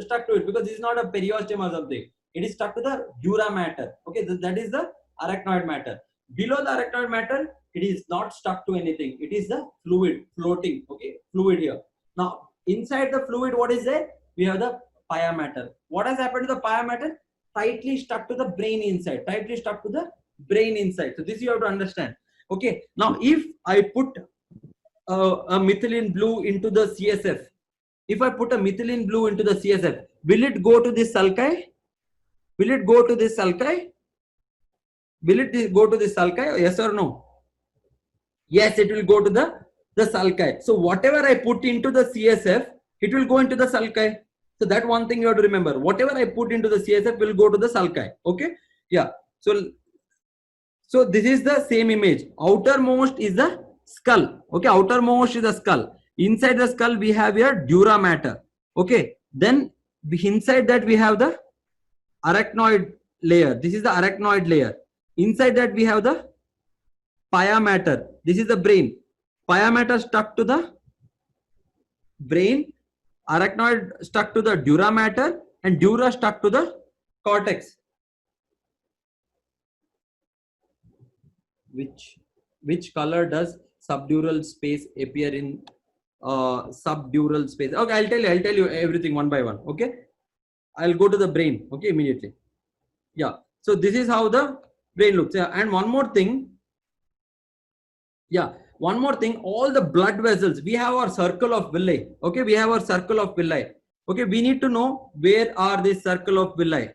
stuck to it, because this is not a periosteum or something. It is stuck to the dura mater. Okay, that is the arachnoid matter. Below the arachnoid matter, it is not stuck to anything. It is the fluid floating. Okay, fluid here. Now inside the fluid, what is there? We have the pia mater. What has happened to the pia mater? Tightly stuck to the brain inside. Tightly stuck to the brain inside. So this you have to understand. Okay, now if I put a methylene blue into the CSF, if I put a methylene blue into the CSF, will it go to this sulci? Will it go to this sulci? Will it go to this sulci? Yes or no? Yes, it will go to the sulci. So whatever I put into the CSF, it will go into the sulci. So that one thing you have to remember. Whatever I put into the CSF will go to the sulci. Okay? Yeah. So this is the same image. Outermost is the skull. Okay, outermost is the skull. Inside the skull we have here dura mater. Okay, then inside that we have the arachnoid layer. This is the arachnoid layer. Inside that we have the pia mater. This is the brain. Pia mater stuck to the brain, arachnoid stuck to the dura mater, and dura stuck to the cortex. Which color does subdural space appear in subdural space? Okay, I'll tell you everything one by one. Okay, I'll go to the brain. Okay, immediately. Yeah, so this is how the brain looks. Yeah, and one more thing. Yeah, one more thing. All the blood vessels, we have our circle of villi. Okay, we have our circle of villi. Okay, we need to know where are this circle of villi.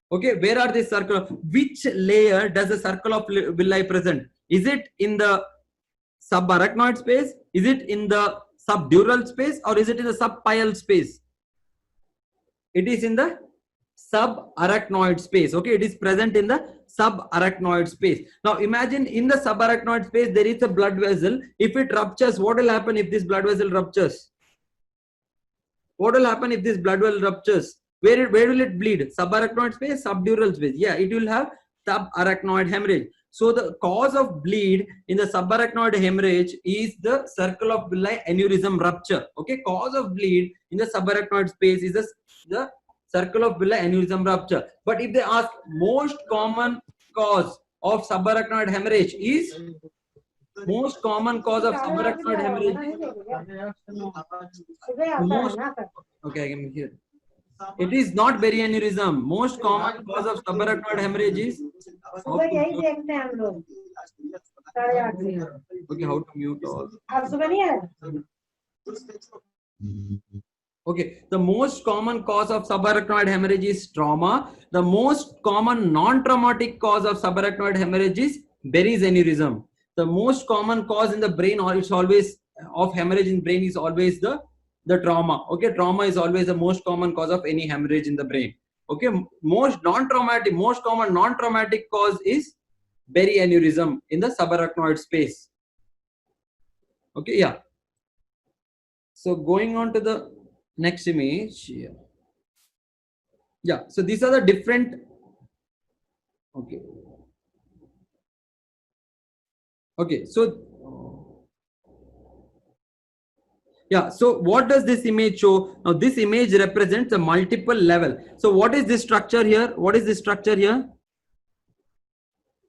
Okay, where are this circle of, which layer does the circle of villi present? Is it in the subarachnoid space? Is it in the subdural space, or is it in the subpial space? It is in the subarachnoid space. Okay, it is present in the subarachnoid space. Now imagine in the subarachnoid space there is a blood vessel. If it ruptures, what will happen if this blood vessel ruptures? What will happen if this blood vessel ruptures? Where will it bleed? Subarachnoid space, subdural space. Yeah, it will have subarachnoid hemorrhage. So the cause of bleed in the subarachnoid hemorrhage is the circle of villi aneurysm rupture. Okay, cause of bleed in the subarachnoid space is the circle of villi aneurysm rupture. But if they ask most common cause of subarachnoid hemorrhage is, most common cause of subarachnoid hemorrhage, okay, I can hear. It is not berry aneurysm. Most common cause of subarachnoid hemorrhage is, okay, how to mute all. Okay, the most common cause of subarachnoid hemorrhage is trauma. The most common non-traumatic cause of subarachnoid hemorrhage is Berry's aneurysm. The most common cause in the brain, or it's always of hemorrhage in brain, is always the trauma. Okay, trauma is always the most common cause of any hemorrhage in the brain. Okay, most common non-traumatic cause is Berry aneurysm in the subarachnoid space. Okay, yeah. So going on to the next image. Yeah, so these are the different. Okay. Okay, so yeah, so what does this image show? Now this image represents a multiple level. So what is this structure here? What is this structure here?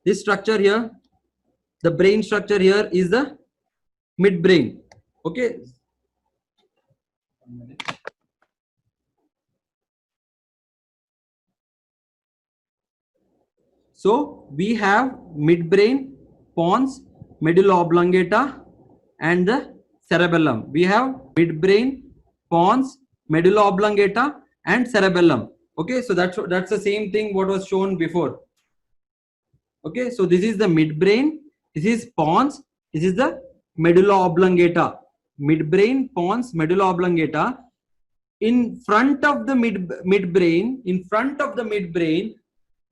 This structure here, the brain structure here is the midbrain. Okay. So we have midbrain, pons, medulla oblongata, and the cerebellum. We have midbrain, pons, medulla oblongata, and cerebellum. Okay, so that's the same thing what was shown before. Okay, so this is the midbrain, this is pons, this is the medulla oblongata. Midbrain, pons, medulla oblongata. In front of the midbrain, in front of the midbrain,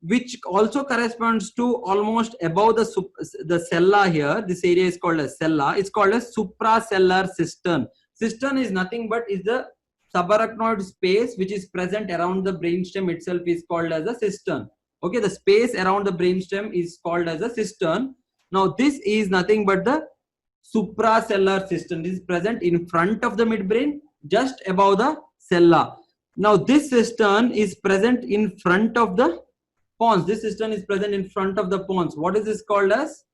which also corresponds to almost above the sella here. This area is called as sella. It's called as suprasellar cistern. Cistern is nothing but is the subarachnoid space which is present around the brainstem itself is called as a cistern. Okay, the space around the brainstem is called as a cistern. Now this is nothing but the suprasellar cistern. This is present in front of the midbrain, just above the sella. Now this cistern is present in front of the pons. This cistern is present in front of the pons. What is this called as?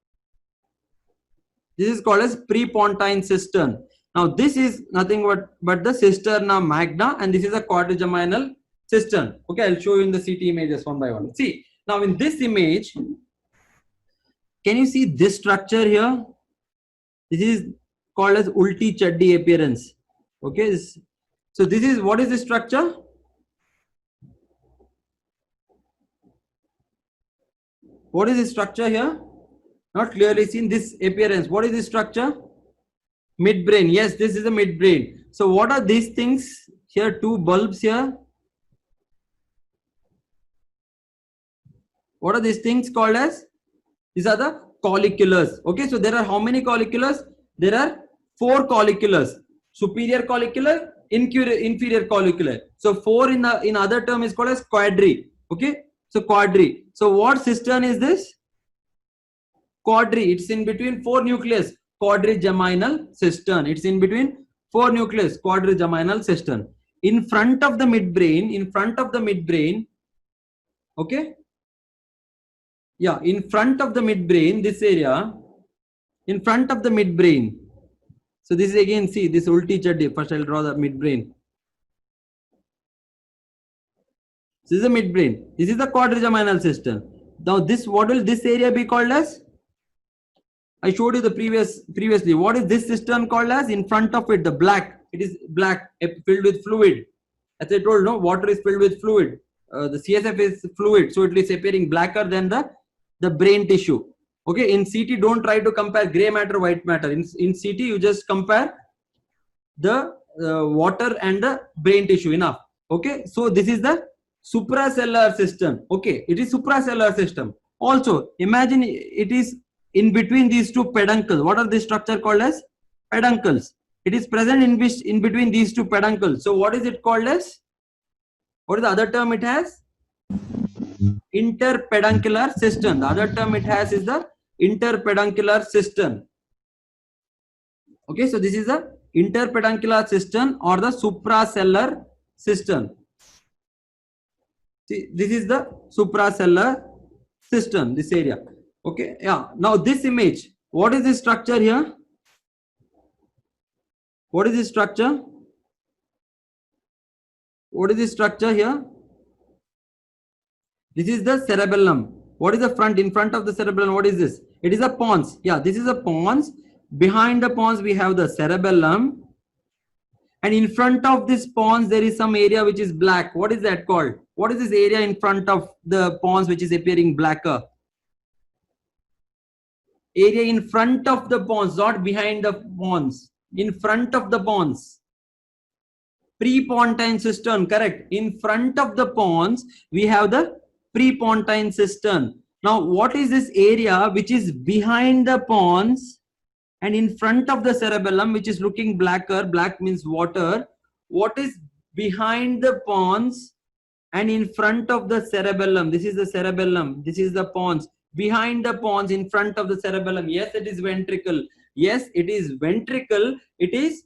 This is called as prepontine cistern. Now this is nothing but the cisterna magna, and this is a quadrigeminal cistern. Okay, I'll show you in the CT images one by one. See, now in this image, can you see this structure here? This is called as ulti chaddi appearance. Okay, so this is, what is the structure? What is the structure here? Not clearly seen. This appearance. What is the structure? Midbrain. Yes, this is the midbrain. So what are these things here? Two bulbs here. What are these things called as? These are the colliculus. Okay, so there are how many colliculus? There are 4 colliculus. Superior collicular, inferior collicular. So 4 in other term is called as quadri. Okay, so quadri. So what cistern is this? Quadri. It's in between 4 nucleus. Quadrigeminal cistern. It's in between 4 nucleus. Quadrigeminal cistern. In front of the midbrain. In front of the midbrain. Okay. Yeah, in front of the midbrain, this area, in front of the midbrain. So this is again, see this ulti chaddi. First I'll draw the midbrain. This is the midbrain. This is the quadrigeminal cistern. Now this, what will this area be called as? I showed you the previously. What is this cistern called as? In front of it, the black. It is black, filled with fluid. As I told, no, water is filled with fluid. The CSF is fluid, so it is appearing blacker than the brain tissue. Okay, in CT, don't try to compare gray matter, white matter. In CT, you just compare the water and the brain tissue, enough. Okay, so this is the suprasellar system. Okay, it is suprasellar system. Also, imagine it is in between these two peduncles. What are this structure called as? Peduncles. It is present in between these two peduncles. So what is it called as? What is the other term it has? Interpeduncular cistern. The other term it has is the interpeduncular cistern. Okay, so this is the interpeduncular cistern or the suprasellar cistern. See, this is the suprasellar cistern, this area. Okay, yeah. Now this image, what is this structure here? What is this structure? What is this structure here? This is the cerebellum. What is the front? In front of the cerebellum, what is this? It is a pons. Yeah, this is a pons. Behind the pons, we have the cerebellum. And in front of this pons, there is some area which is black. What is that called? What is this area in front of the pons which is appearing blacker? Area in front of the pons, not behind the pons. In front of the pons. Prepontine cistern, correct. In front of the pons, we have the prepontine cistern. Now, what is this area which is behind the pons and in front of the cerebellum, which is looking blacker? Black means water. What is behind the pons and in front of the cerebellum? This is the cerebellum. This is the pons. Behind the pons, in front of the cerebellum. Yes, it is ventricle. Yes, it is ventricle. It is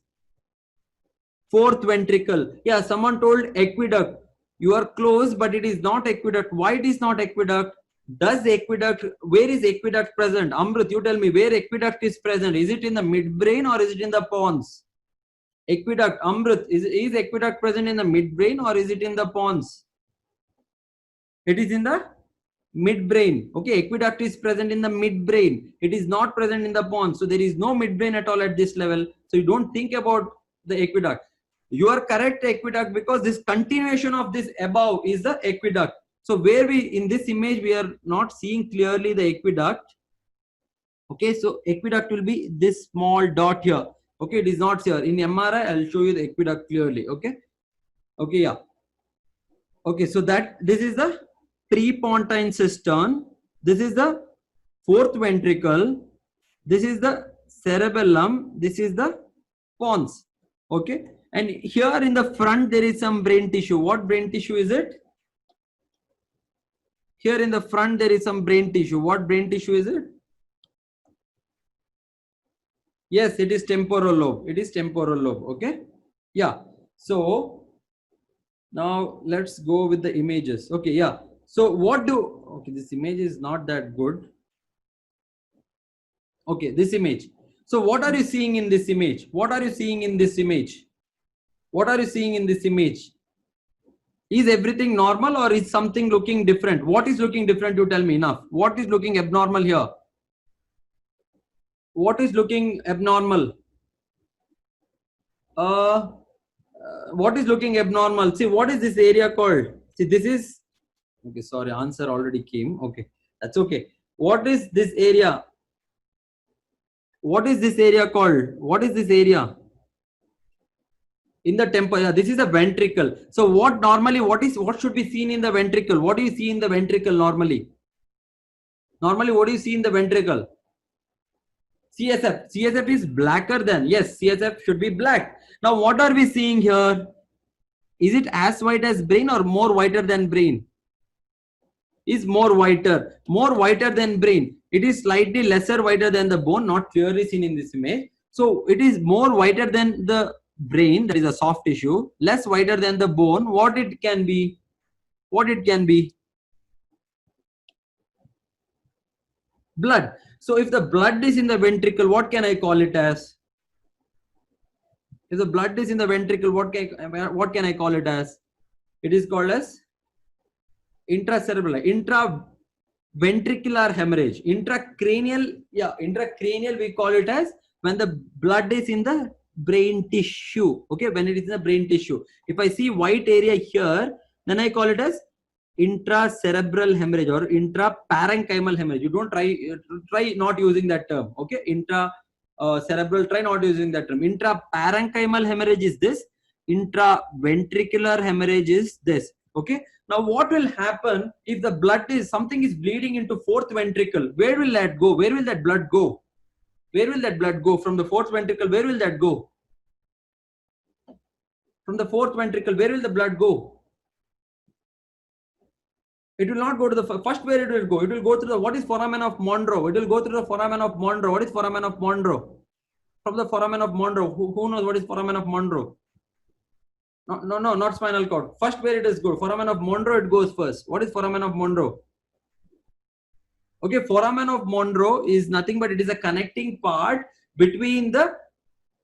fourth ventricle. Yeah, someone told aqueduct. You are close, but it is not aqueduct. Why it is not aqueduct? Does aqueduct, where is aqueduct present? Amrit, you tell me where aqueduct is present. Is it in the midbrain or is it in the pons? Aqueduct, Amrit, is aqueduct present in the midbrain or is it in the pons? It is in the midbrain. Okay, aqueduct is present in the midbrain. It is not present in the pons. So there is no midbrain at all at this level. So you don't think about the aqueduct. You are correct, aqueduct, because this continuation of this above is the aqueduct. So where we, in this image, we are not seeing clearly the aqueduct. Okay, so aqueduct will be this small dot here. Okay, it is not here. In MRI, I'll show you the aqueduct clearly. Okay. Okay, yeah. Okay, so that this is the prepontine cistern. This is the fourth ventricle. This is the cerebellum. This is the pons. Okay, and here in the front there is some brain tissue. What brain tissue is it? Here in the front there is some brain tissue. What brain tissue is it? Yes, it is temporal lobe. It is temporal lobe. Okay, yeah. So now let's go with the images. Okay, yeah. So what do, okay, this image is not that good. Okay, this image. So what are you seeing in this image? What are you seeing in this image? What are you seeing in this image? Is everything normal or is something looking different? What is looking different? You tell me enough. What is looking abnormal here? What is looking abnormal? What is looking abnormal? See, what is this area called? See, this is, okay, sorry, answer already came. Okay, that's okay. What is this area? What is this area called? What is this area? In the temple, yeah, this is the ventricle. So what normally, what should be seen in the ventricle? What do you see in the ventricle normally? Normally, what do you see in the ventricle? CSF. CSF is blacker than, yes, CSF should be black. Now, what are we seeing here? Is it as white as brain or more whiter than brain? Is more whiter than brain. It is slightly lesser whiter than the bone, not clearly seen in this image. So it is more whiter than the brain, that is a soft tissue, less whiter than the bone. What it can be? What it can be? Blood. So if the blood is in the ventricle, what can I call it as? If the blood is in the ventricle, what can I call it as? It is called as intracerebral, intraventricular hemorrhage. Intracranial, yeah, intracranial we call it as when the blood is in the brain tissue. Okay, when it is in the brain tissue. If I see white area here, then I call it as intracerebral hemorrhage or intraparenchymal hemorrhage. You don't try not using that term. Okay, cerebral, try not using that term. Intraparenchymal hemorrhage is this. Intraventricular hemorrhage is this. Okay. Now what will happen if the blood is, something is bleeding into fourth ventricle? Where will that go? Where will that blood go? Where will that blood go from the fourth ventricle? Where will that go? From the fourth ventricle, where will the blood go? It will not go to the first. Where it will go? It will go through the, what is foramen of Monro? It will go through the foramen of Monro. What is foramen of Monro? From the foramen of Monro. Who knows what is foramen of Monro? No, not spinal cord. First, where it is go? Foramen of Monro, it goes first. What is foramen of Monro? Okay, foramen of Monro is nothing but it is a connecting part between the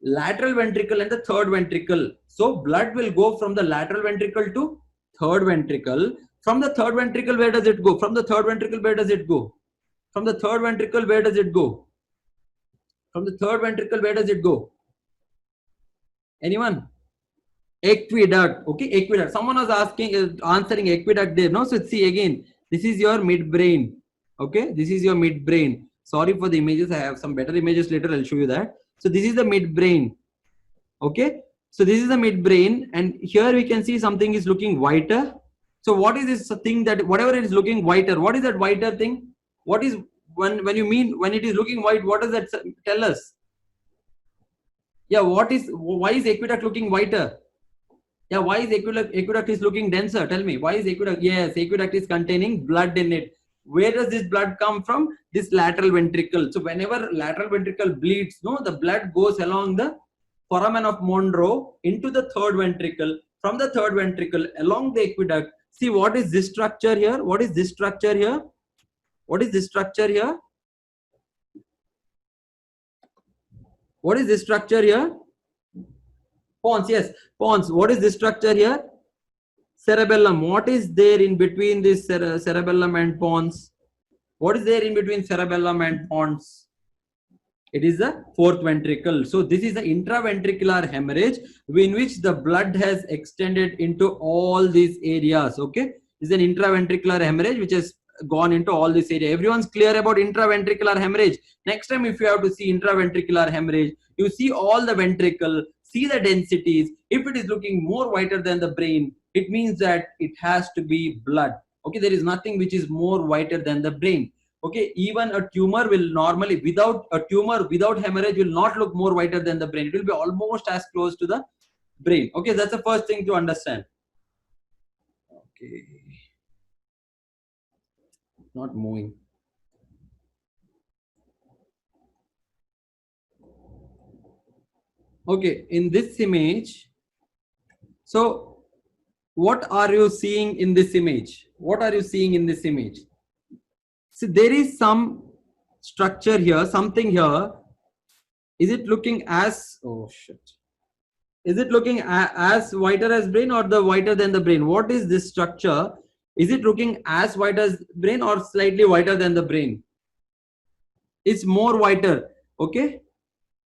lateral ventricle and the third ventricle. So blood will go from the lateral ventricle to third ventricle. From the third ventricle, where does it go? From the third ventricle, where does it go? From the third ventricle, where does it go? From the third ventricle, where does it go? Anyone? Aqueduct. Okay, aqueduct. Someone was asking, answering aqueduct there. No, so see again, this is your midbrain. Okay, this is your midbrain. Sorry for the images. I have some better images later. I'll show you that. So this is the midbrain. Okay, so this is the midbrain, and here we can see something is looking whiter. So what is this thing that whatever it is looking whiter? What is that whiter thing? What is when you mean when it is looking white? What does that tell us? Yeah, why is aqueduct looking whiter? Yeah, why is aqueduct is looking denser? Tell me, why is aqueduct? Yes, aqueduct is containing blood in it. Where does this blood come from? This lateral ventricle. So whenever lateral ventricle bleeds, no, the blood goes along the foramen of Monro into the third ventricle. From the third ventricle along the aqueduct. See, what is this structure here? What is this structure here? What is this structure here? What is this structure here? Pons, yes, pons. What is this structure here? cerebellum. What is there in between this cerebellum and pons? What is there in between cerebellum and pons? It is the fourth ventricle. So this is the intraventricular hemorrhage in which the blood has extended into all these areas. Okay, this is an intraventricular hemorrhage which has gone into all this area. Everyone's clear about intraventricular hemorrhage. Next time if you have to see intraventricular hemorrhage, you see all the ventricle, see the densities. If it is looking more whiter than the brain, it means that it has to be blood. Okay, there is nothing which is more whiter than the brain. Okay, even a tumor will normally, without hemorrhage, will not look more whiter than the brain. It will be almost as close to the brain. Okay, that's the first thing to understand. Okay, not moving. Okay, in this image, so what are you seeing in this image? What are you seeing in this image? So there is some structure here, something here. Is it looking as, oh shit. Is it looking as whiter as brain or the whiter than the brain? What is this structure? Is it looking as white as brain or slightly whiter than the brain? It's more whiter. Okay.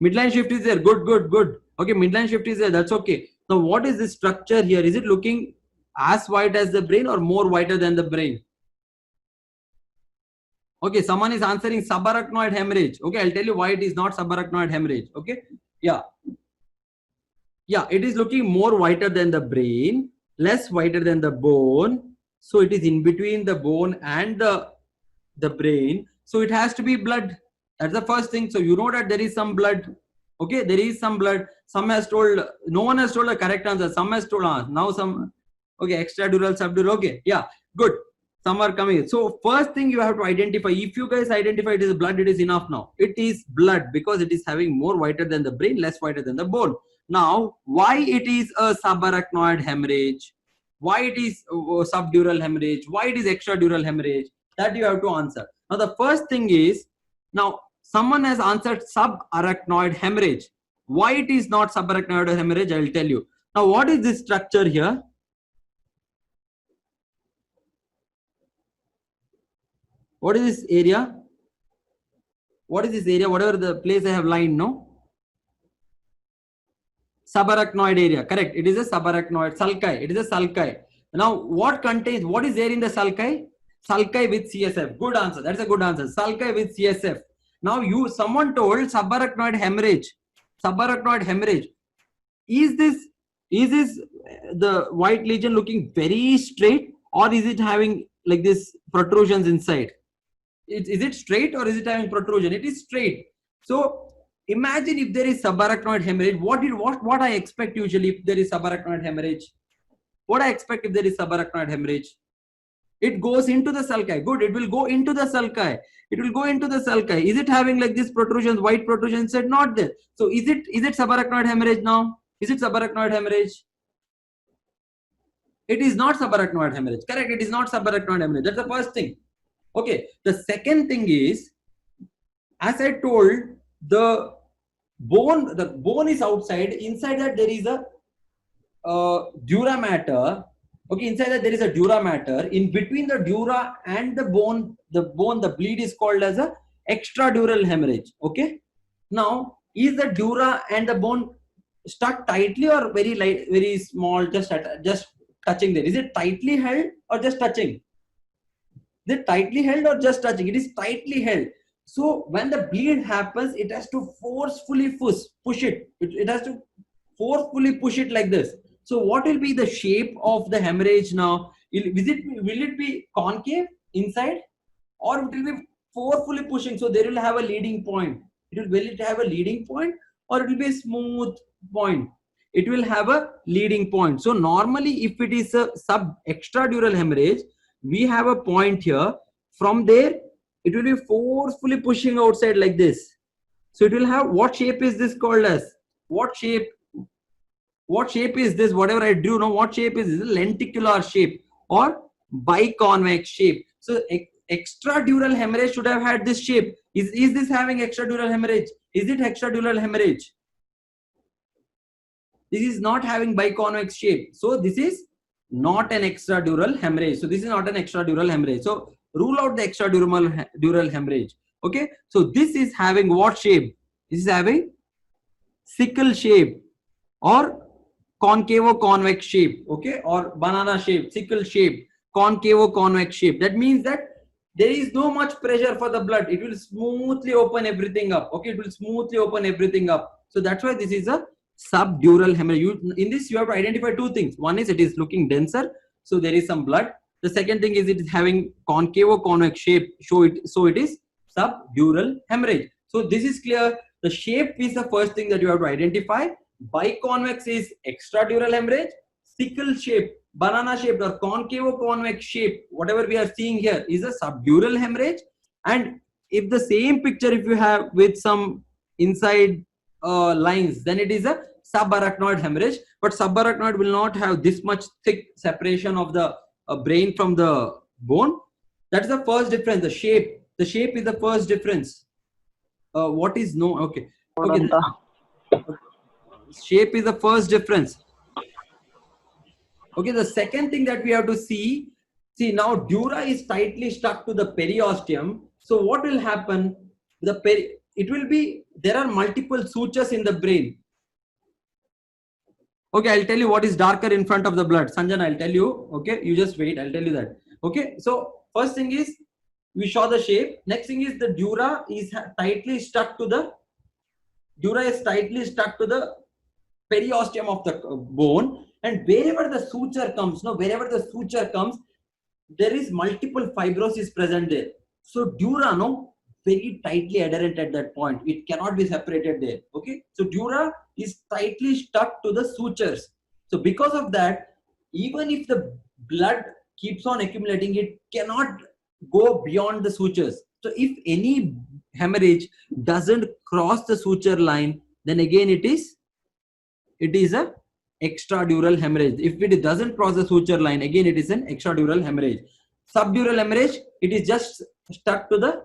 Midline shift is there. Good, good, good. Okay. Midline shift is there. That's okay. Now, what is this structure here? Is it looking as white as the brain or more whiter than the brain? Okay. Someone is answering subarachnoid hemorrhage. Okay. I'll tell you why it is not subarachnoid hemorrhage. Okay. Yeah. Yeah, it is looking more whiter than the brain, less whiter than the bone. So it is in between the bone and the brain. So it has to be blood. That's the first thing. So you know that there is some blood. Okay, there is some blood. Some has told, no one has told the correct answer. Some has told, now some, okay, extradural, subdural. Okay, yeah, good. Some are coming. So first thing you have to identify, if you guys identify it is blood, it is enough now. It is blood because it is having more whiter than the brain, less whiter than the bone. Now, why it is a subarachnoid hemorrhage? Why it is subdural hemorrhage? Why it is extradural hemorrhage? That you have to answer. Now, the first thing is, now someone has answered subarachnoid hemorrhage. Why it is not subarachnoid hemorrhage? I will tell you. Now, what is this structure here? What is this area? What is this area? Whatever the place I have lined, no? Subarachnoid area, correct. It is a subarachnoid sulci. It is a sulci. Now, what contains, what is there in the sulci? Sulci with CSF. Good answer. That's a good answer. Sulci with CSF. Now, someone told subarachnoid hemorrhage. Subarachnoid hemorrhage. Is this the white lesion looking very straight, or is it having like this protrusions inside? Is it straight or is it having protrusion? It is straight. So imagine if there is subarachnoid hemorrhage. What I expect usually if there is subarachnoid hemorrhage? What I expect if there is subarachnoid hemorrhage? It goes into the sulci. Good. It will go into the sulci. It will go into the sulci. Is it having like this protrusions, white protrusions? Said not there. So is it subarachnoid hemorrhage now? Is it subarachnoid hemorrhage? It is not subarachnoid hemorrhage. Correct. It is not subarachnoid hemorrhage. That's the first thing. Okay. The second thing is, as I told, the bone is outside. Inside that there is a dura mater. Okay, inside that there is a dura mater. In between the dura and the bone, the bleed is called as a extradural hemorrhage. Okay. Now, is the dura and the bone stuck tightly or very light, very small, just touching there? Is it tightly held or just touching? Is it tightly held or just touching? It is tightly held. So when the bleed happens, it has to forcefully push it. It has to forcefully push it like this. So what will be the shape of the hemorrhage now? Will it be concave inside, or it will be forcefully pushing? So there will have a leading point. Will it have a leading point, or it will be a smooth point? It will have a leading point. So normally if it is a extradural hemorrhage, we have a point here. From there, it will be forcefully pushing outside like this. So it will have, what shape is this called as? What shape is this? Whatever I drew now, what shape is this? Lenticular shape or biconvex shape. So extradural hemorrhage should have had this shape. Is this having extradural hemorrhage? Is it extradural hemorrhage? This is not having biconvex shape. So this is not an extradural hemorrhage. So this is not an extradural hemorrhage. So rule out the extradural hemorrhage. Okay. So this is having what shape? This is having sickle shape or concavo-convex shape. Okay. Or banana shape, sickle shape, concavo-convex shape. That means that there is no much pressure for the blood. It will smoothly open everything up. Okay. It will smoothly open everything up. So that's why this is a subdural hemorrhage. In this, you have to identify two things. One is it is looking denser, so there is some blood. The second thing is it is having concavo-convex shape, so it is subdural hemorrhage. So this is clear. The shape is the first thing that you have to identify. Biconvex is extradural hemorrhage. Sickle shape, banana shaped or concavo-convex shape, whatever we are seeing here, is a subdural hemorrhage. And if the same picture, if you have with some inside lines, then it is a subarachnoid hemorrhage. But subarachnoid will not have this much thick separation of the brain from the bone. That's the first difference. The shape is the first difference. What is no? Okay. Shape is the first difference. Okay. The second thing that we have to see now dura is tightly stuck to the periosteum. So what will happen? It will be, there are multiple sutures in the brain. Okay, I'll tell you what is darker in front of the blood. Sanjana, I'll tell you. Okay, you just wait. I'll tell you that. Okay, so first thing is we saw the shape. Next thing is the dura is tightly stuck to the periosteum of the bone, and wherever the suture comes, there is multiple fibrosis present there. So dura, very tightly adherent at that point. It cannot be separated there. Okay. So dura is tightly stuck to the sutures. So because of that, even if the blood keeps on accumulating, it cannot go beyond the sutures. So if any hemorrhage doesn't cross the suture line, then again it is a extradural hemorrhage. If it doesn't cross the suture line, again it is an extradural hemorrhage. Subdural hemorrhage, it is just stuck to the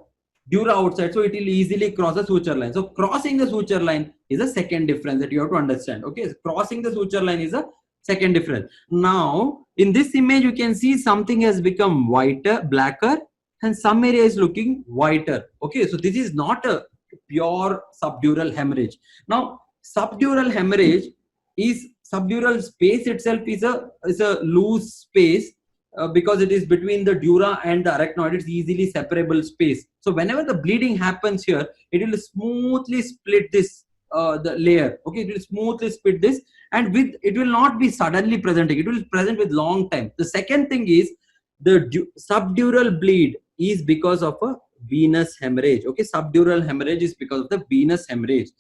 dura outside, so it will easily cross the suture line. So crossing the suture line is a second difference that you have to understand. Okay, crossing the suture line is a second difference. Now in this image you can see something has become whiter, blacker, and some area is looking whiter. Okay, so this is not a pure subdural hemorrhage. Now subdural hemorrhage is, subdural space itself is a loose space. Because it is between the dura and the arachnoid, it's easily separable space. So whenever the bleeding happens here, it will smoothly split this the layer. Okay, it will smoothly split this, and it will not be suddenly presenting. It will present with long time. The second thing is the subdural bleed is because of a venous hemorrhage. Okay, subdural hemorrhage is because of the venous hemorrhage,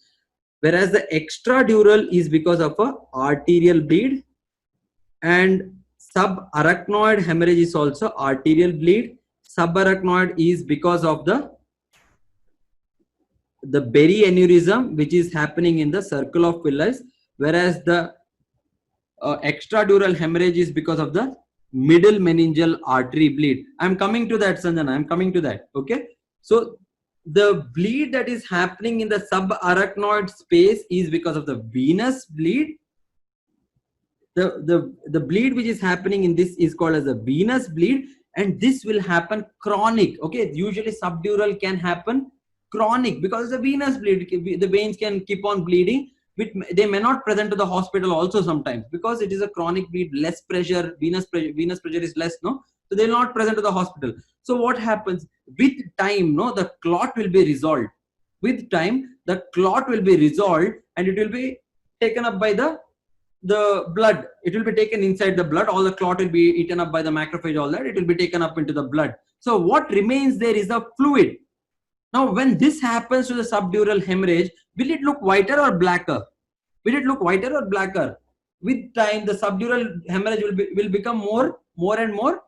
whereas the extradural is because of a arterial bleed, and subarachnoid hemorrhage is also arterial bleed. Subarachnoid is because of the berry aneurysm which is happening in the circle of Willis, whereas the extradural hemorrhage is because of the middle meningeal artery bleed. I'm coming to that, Sanjana. I'm coming to that. Okay. So the bleed that is happening in the subarachnoid space is because of the venous bleed. The bleed which is happening in this is called as a venous bleed, and this will happen chronic. Okay, usually subdural can happen chronic because the venous bleed, the veins can keep on bleeding, which they may not present to the hospital also sometimes because it is a chronic bleed, less pressure, venous pressure is less, so they will not present to the hospital. So what happens with time, the clot will be resolved. With time the clot will be resolved and it will be taken up by the blood. It will be taken inside the blood. All the clot will be eaten up by the macrophage, all that. It will be taken up into the blood. So what remains there is the fluid. Now when this happens to the subdural hemorrhage, will it look whiter or blacker? Will it look whiter or blacker? With time the subdural hemorrhage will become more and more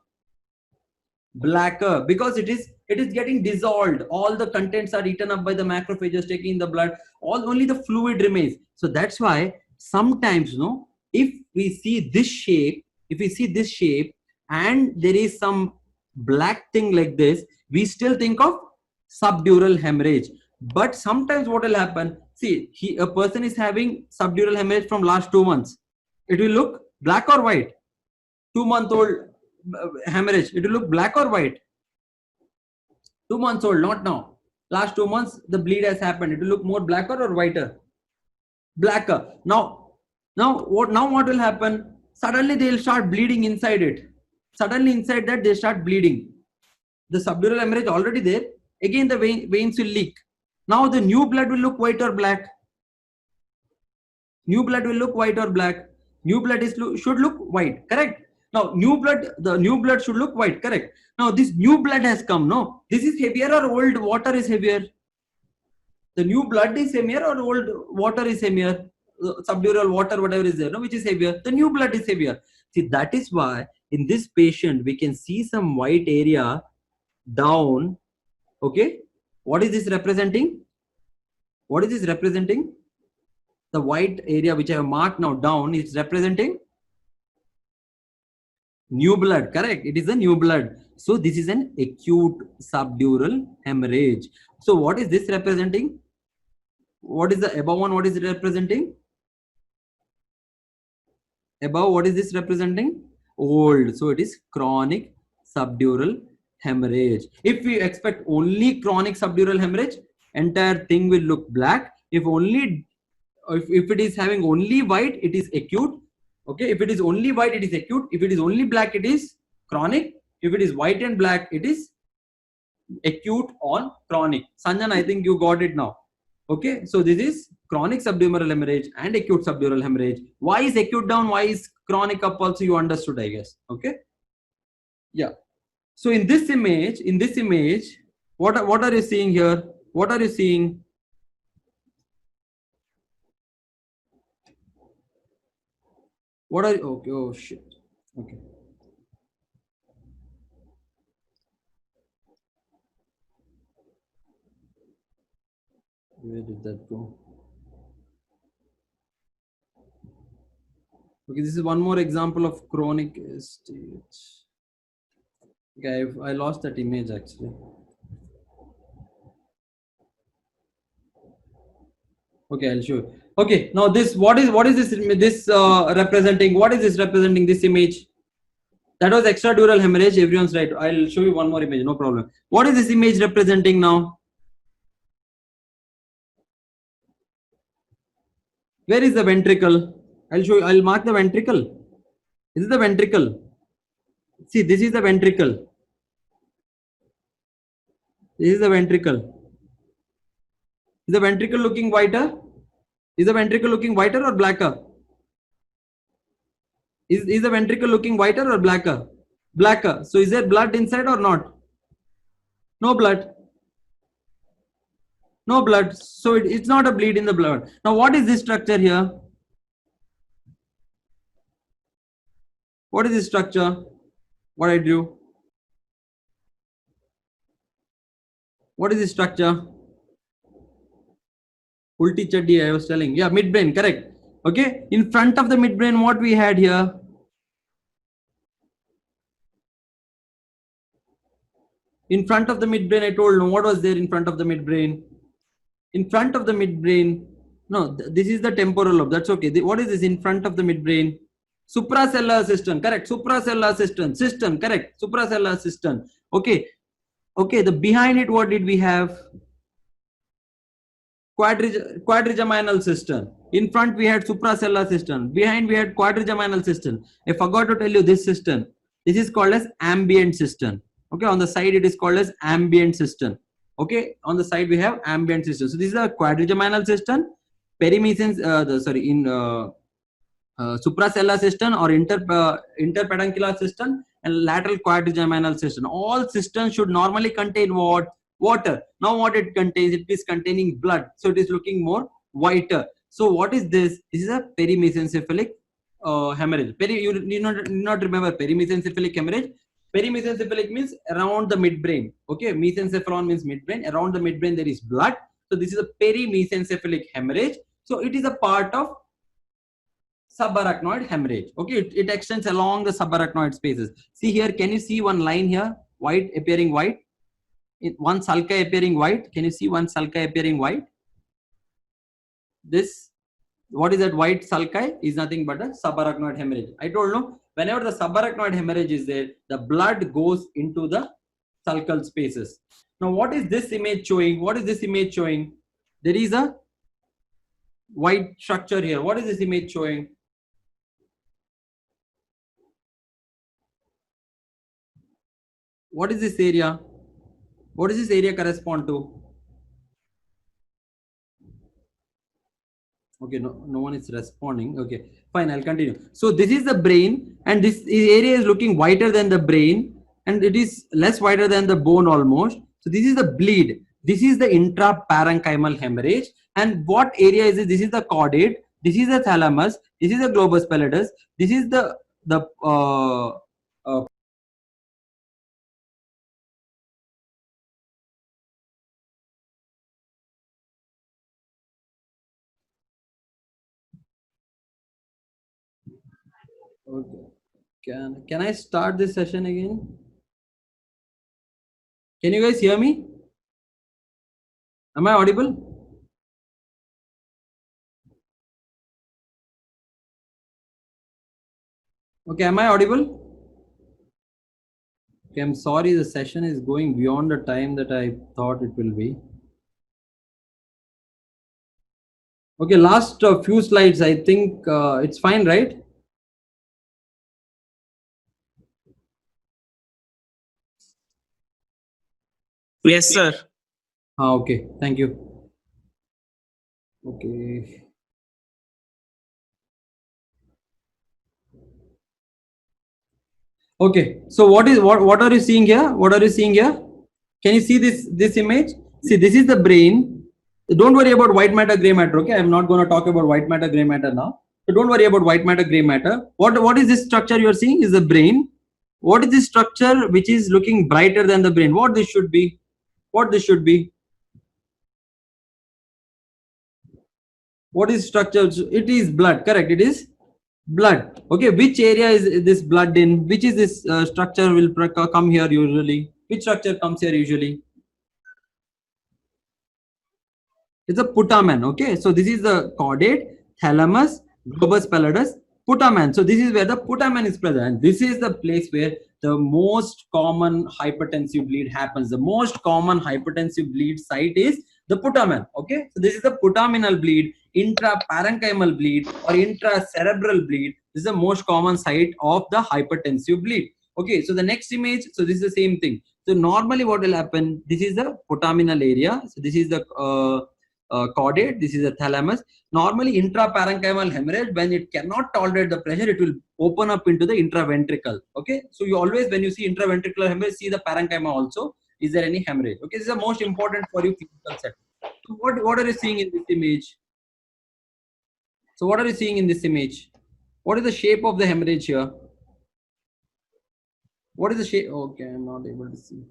blacker because it is getting dissolved. All the contents are eaten up by the macrophages taking the blood. Only the fluid remains. So that's why sometimes, if we see this shape, and there is some black thing like this, we still think of subdural hemorrhage. But sometimes what will happen, see, a person is having subdural hemorrhage from last 2 months. It will look black or white. 2-month-old hemorrhage, it will look black or white? 2 months old, not now. Last 2 months, the bleed has happened. It will look more blacker or whiter? Blacker. Now what will happen? Suddenly they will start bleeding inside it. Suddenly inside that they start bleeding. The subdural hemorrhage already there. Again the veins will leak. Now the new blood will look white or black? New blood will look white or black? New blood should look white, correct? Now the new blood should look white, correct? Now this new blood has come, no? This is heavier or old water is heavier? The new blood is heavier or old water is heavier? Subdural water, whatever is there, no? Which is heavier? The new blood is heavier. See, that is why in this patient we can see some white area down. Okay, what is this representing? What is this representing? The white area which I have marked now down is representing new blood, correct? It is a new blood. So this is an acute subdural hemorrhage. So what is this representing? What is the above one? What is it representing? Above, what is this representing? Old. So it is chronic subdural hemorrhage. If we expect only chronic subdural hemorrhage, entire thing will look black. If it is having only white, it is acute. Okay, if it is only white, it is acute. If it is only black, it is chronic. If it is white and black, it is acute on chronic. Sanjan, I think you got it now. Okay, so this is chronic subdural hemorrhage and acute subdural hemorrhage. Why is acute down? Why is chronic up? Also, you understood, I guess. Okay, yeah. So in this image, what are you seeing here? What are you seeing? What are you? Okay, oh shit. Okay. Where did that go? Okay, this is one more example of chronic stage. Okay, I lost that image actually. Okay, I'll show you. Okay, now this what is this representing? What is this representing? This image? That was extradural hemorrhage. Everyone's right. I'll show you one more image. No problem. What is this image representing now? Where is the ventricle? I'll show you. I'll mark the ventricle. This is the ventricle. See, this is the ventricle. This is the ventricle. Is the ventricle looking whiter? Is the ventricle looking whiter or blacker? Is the ventricle looking whiter or blacker? Blacker. So is there blood inside or not? No blood. No blood. So it's not a bleed in the blood. Now what is this structure here? What is this structure? What I drew? What is this structure? Ulti chaddi, I was telling. Yeah, midbrain, correct. Okay. In front of the midbrain, what we had here? In front of the midbrain, I told you what was there in front of the midbrain. In front of the midbrain, no, this is the temporal lobe. That's okay. What is this in front of the midbrain? Supracellular cistern, correct. Supracellular cistern, correct. Supracellular cistern. Okay. Okay. The behind it, what did we have? Quadrigeminal cistern. In front we had supracellular cistern. Behind we had quadrigeminal cistern. I forgot to tell you this cistern. This is called as ambient cistern. Okay, on the side it is called as ambient cistern. Okay, on the side we have ambient cistern. So this is a quadrigeminal cistern, perimesense. Supracellular cistern or interpeduncular cistern and lateral quadrigeminal cistern. All cisterns should normally contain what? Water. Now what it contains? It is containing blood. So it is looking more whiter. So what is this? This is a perimesencephalic hemorrhage. You need not remember perimesencephalic hemorrhage. Perimesencephalic means around the midbrain. Okay, mesencephalon means midbrain. Around the midbrain there is blood. So this is a perimesencephalic hemorrhage. So it is a part of subarachnoid hemorrhage. Okay, it extends along the subarachnoid spaces. See here, can you see one line here? White, appearing white. One sulci appearing white. Can you see one sulci appearing white? This what is that white sulci is nothing but a subarachnoid hemorrhage. I told you, whenever the subarachnoid hemorrhage is there, the blood goes into the sulcal spaces. Now, what is this image showing? What is this image showing? There is a white structure here. What is this image showing? What is this area? What does this area correspond to? Okay, no one is responding. Okay, fine, I'll continue. So this is the brain, and this area is looking whiter than the brain, and it is less whiter than the bone almost. So this is the bleed. This is the intraparenchymal hemorrhage. And what area is it? This is the caudate. This is the thalamus. This is the globus pallidus. This is the okay. Can I start this session again? Can you guys hear me? Am I audible? Okay, am I audible? Okay, I'm sorry, the session is going beyond the time that I thought it will be. Okay, last few slides, I think it's fine, right?
Yes, sir.
Okay, thank you. Okay. Okay, so what are you seeing here? What are you seeing here? Can you see this image? See, this is the brain. Don't worry about white matter, gray matter. Okay, I'm not going to talk about white matter, gray matter now. So don't worry about white matter, gray matter. What is this structure you are seeing? Is the brain. What is this structure which is looking brighter than the brain? What this should be? What this should be? What is structure? It is blood. Correct. It is blood. Okay, which area is this blood in? Which is this structure will come here usually? Which structure comes here usually? It's a putamen. Okay, so this is the caudate, thalamus, globus pallidus, putamen. So this is where the putamen is present, and this is the place where the most common hypertensive bleed happens. The most common hypertensive bleed site is the putamen. Okay, so this is the putaminal bleed, intraparenchymal bleed, or intracerebral bleed. This is the most common site of the hypertensive bleed. Okay, so the next image, so this is the same thing. So normally what will happen, this is the putaminal area. So this is the caudate, this is the thalamus. Normally intraparenchymal hemorrhage, when it cannot tolerate the pressure, it will open up into the intraventricle. Okay, so you always, when you see intraventricular hemorrhage, see the parenchyma also. Is there any hemorrhage? Okay, this is the most important for you clinical set. So what are you seeing in this image? So what are you seeing in this image? What is the shape of the hemorrhage here? What is the shape? Okay, I'm not able to see.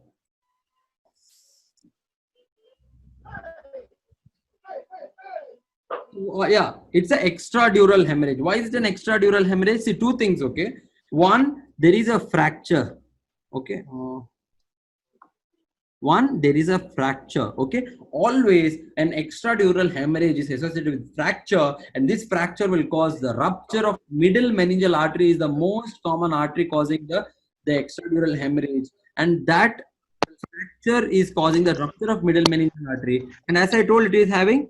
Yeah, it's an extradural hemorrhage. Why is it an extradural hemorrhage? See, two things. Okay, one, there is a fracture. Okay, one, there is a fracture. Okay, always an extradural hemorrhage is associated with fracture, and this fracture will cause the rupture of middle meningeal artery. Is the most common artery causing the extradural hemorrhage, and that fracture is causing the rupture of middle meningeal artery. And as I told, it is having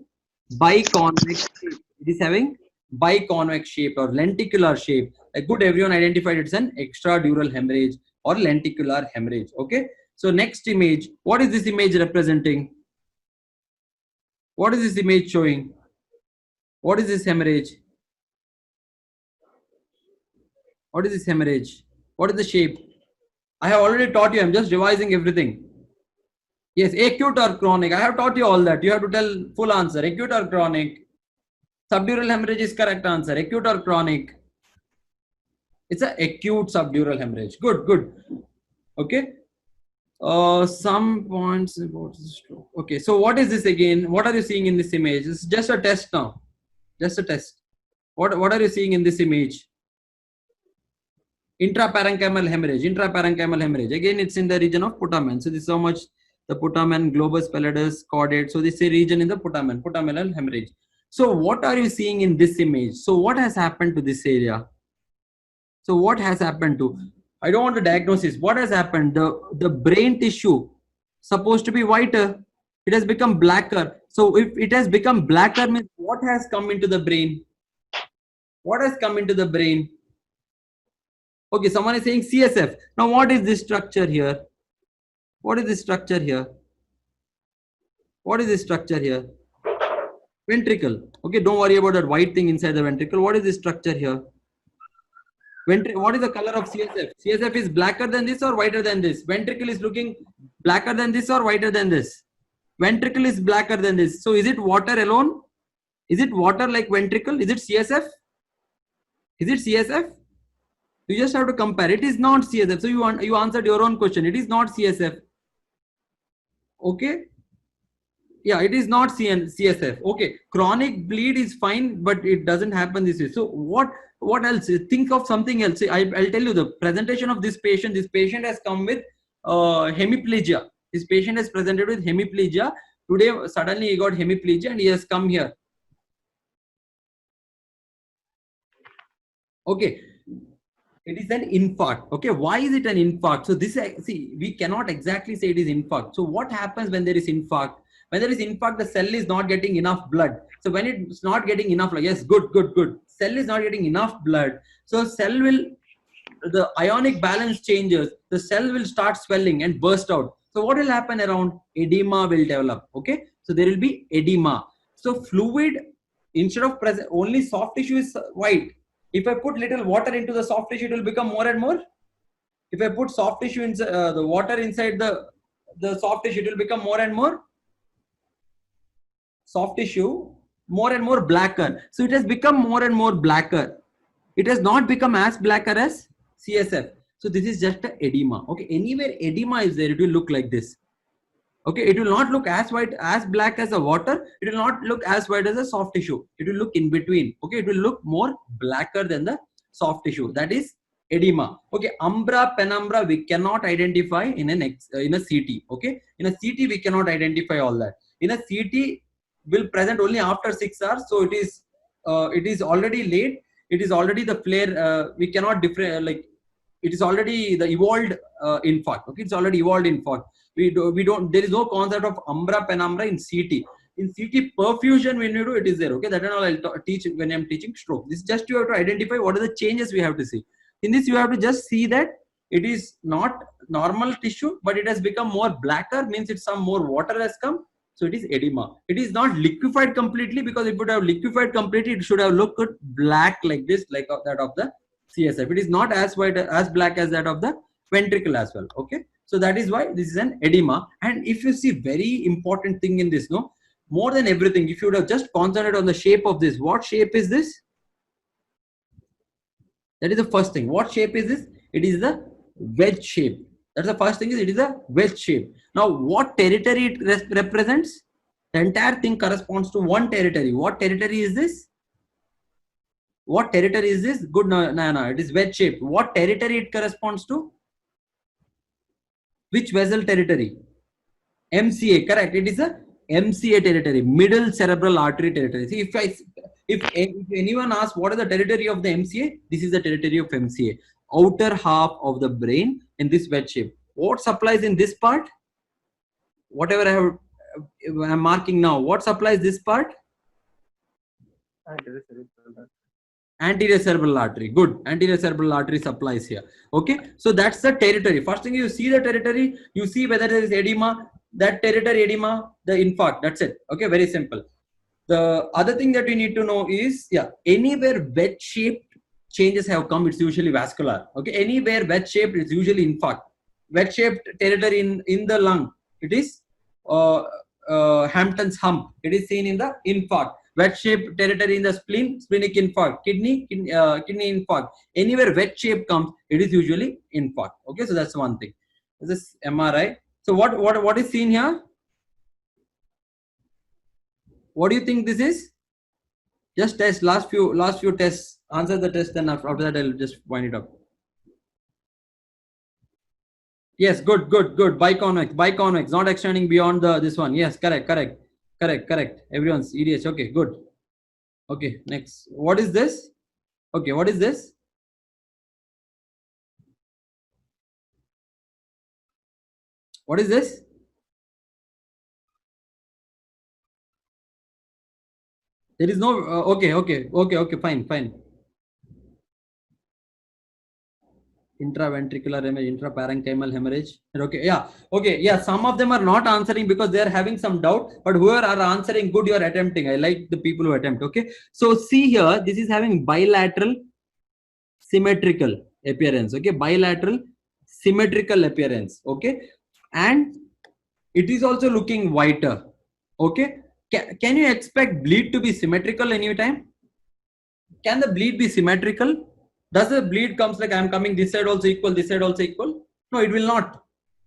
biconvex shape. It is having biconvex shape or lenticular shape. A good, everyone identified it's an extradural hemorrhage or lenticular hemorrhage. Okay, so next image, what is this image representing? What is this image showing? What is this hemorrhage? What is this hemorrhage? What is the shape? I have already taught you. I'm just revising everything. Yes, acute or chronic. I have taught you all that. You have to tell full answer. Acute or chronic. Subdural hemorrhage is correct answer. Acute or chronic. It's an acute subdural hemorrhage. Good, good. Okay. Some points about the stroke. Okay, so what is this again? What are you seeing in this image? It's just a test now. Just a test. What are you seeing in this image? Intraparenchymal hemorrhage. Intraparenchymal hemorrhage. Again, it's in the region of putamen. So this is how much the putamen, globus pallidus, caudate. So this is a region in the putamen, putaminal hemorrhage. So what are you seeing in this image? So what has happened to this area? So what has happened to, I don't want to diagnosis. What has happened? The brain tissue supposed to be whiter. It has become blacker. So if it has become blacker, means what has come into the brain? What has come into the brain? Okay, someone is saying CSF. Now what is this structure here? What is this structure here? What is this structure here? Ventricle. Okay, don't worry about that white thing inside the ventricle. What is this structure here? What is the color of CSF? CSF is blacker than this or whiter than this? Ventricle is looking blacker than this or whiter than this? Ventricle is blacker than this. So is it water alone? Is it water like ventricle? Is it CSF? Is it CSF? You just have to compare. It is not CSF. So you answered your own question. It is not CSF. Okay. Yeah, it is not CSF. Okay, chronic bleed is fine, but it doesn't happen this way. So what else? Think of something else. I'll tell you the presentation of this patient. This patient has come with hemiplegia. This patient has presented with hemiplegia. Today, suddenly he got hemiplegia and he has come here. Okay, it is an infarct. Okay, why is it an infarct? So this, see, we cannot exactly say it is infarct. So what happens when there is infarct? When there is infarct, the cell is not getting enough blood. So when it's not getting enough, like, yes, good. Cell is not getting enough blood. So the ionic balance changes. The cell will start swelling and burst out. So what will happen around? Edema will develop. Okay. So there will be edema. So fluid, instead of present, only soft tissue is white. If I put little water into the soft tissue, it will become more and more. If I put soft tissue in the water inside the soft tissue, it will become more and more soft tissue, more and more blacker. So it has become more and more blacker. It has not become as blacker as CSF. So this is just an edema. Okay, anywhere edema is there, it will look like this. Okay, it will not look as white, as black as the water. It will not look as white as a soft tissue. It will look in between. Okay, it will look more blacker than the soft tissue. That is edema. Okay, umbra, penumbra, we cannot identify in a CT. Okay, in a CT we cannot identify all that. In a CT will present only after 6 hours. So it is already late. It is already the flare. We cannot different like it is already the evolved infarct. Okay, it's already evolved infarct. We don't. There is no concept of umbra, penumbra in CT. In CT perfusion, when you do it is there. Okay, that and all I'll teach when I'm teaching stroke. This is just you have to identify what are the changes we have to see. In this, you have to just see that it is not normal tissue, but it has become more blacker. Means it's some more water has come. So it is edema. It is not liquefied completely, because if it would have liquefied completely, it should have looked black like this, like that of the CSF. It is not as white, as black as that of the ventricle as well. Okay. So that is why this is an edema. And if you see, very important thing in this, no, more than everything, if you would have just concentrated on the shape of this, what shape is this? That is the first thing. What shape is this? It is the wedge shape. That's the first thing, is it is a wedge shape. Now, what territory it represents? The entire thing corresponds to one territory. What territory is this? What territory is this? Good, no, it is wedge shape. What territory it corresponds to? Which vessel territory? MCA, correct. It is a MCA territory, middle cerebral artery territory. See, if anyone asks what is the territory of the MCA, this is the territory of MCA. Outer half of the brain in this wedge shape. What supplies in this part? Whatever I'm marking now. What supplies this part? Anterior cerebral artery. Good. Anterior cerebral artery supplies here. Okay. So that's the territory. First thing, you see the territory, you see whether there is edema, that territory edema, the infarct. That's it. Okay. Very simple. The other thing that we need to know is, anywhere wedge shaped changes have come, it's usually vascular. Okay. Anywhere wedge shaped, it's usually infarct. Wedge shaped territory in the lung, it is Hampton's hump. It is seen in the infarct. Wedge-shaped territory in the spleen, splenic infarct. Kidney infarct. Anywhere wedge-shape comes, it is usually infarct. Okay, so that's one thing. This is MRI. So what is seen here? What do you think this is? Just test last few tests. Answer the test, then after that I'll just wind it up. Yes, good. Biconvex, not extending beyond this one. Yes, correct. Everyone's EDH. Okay, good. Okay, next. What is this? Okay, what is this? What is this? There is no, okay, fine. Intraventricular hemorrhage, intraparenchymal hemorrhage. Okay, yeah. Some of them are not answering because they are having some doubt, but whoever are answering, good, you are attempting. I like the people who attempt. Okay, so see here, this is having bilateral symmetrical appearance. Okay, bilateral symmetrical appearance. Okay, and it is also looking whiter. Okay, can you expect bleed to be symmetrical anytime? Can the bleed be symmetrical? Does the bleed comes like I'm coming this side also equal, this side also equal? No, it will not.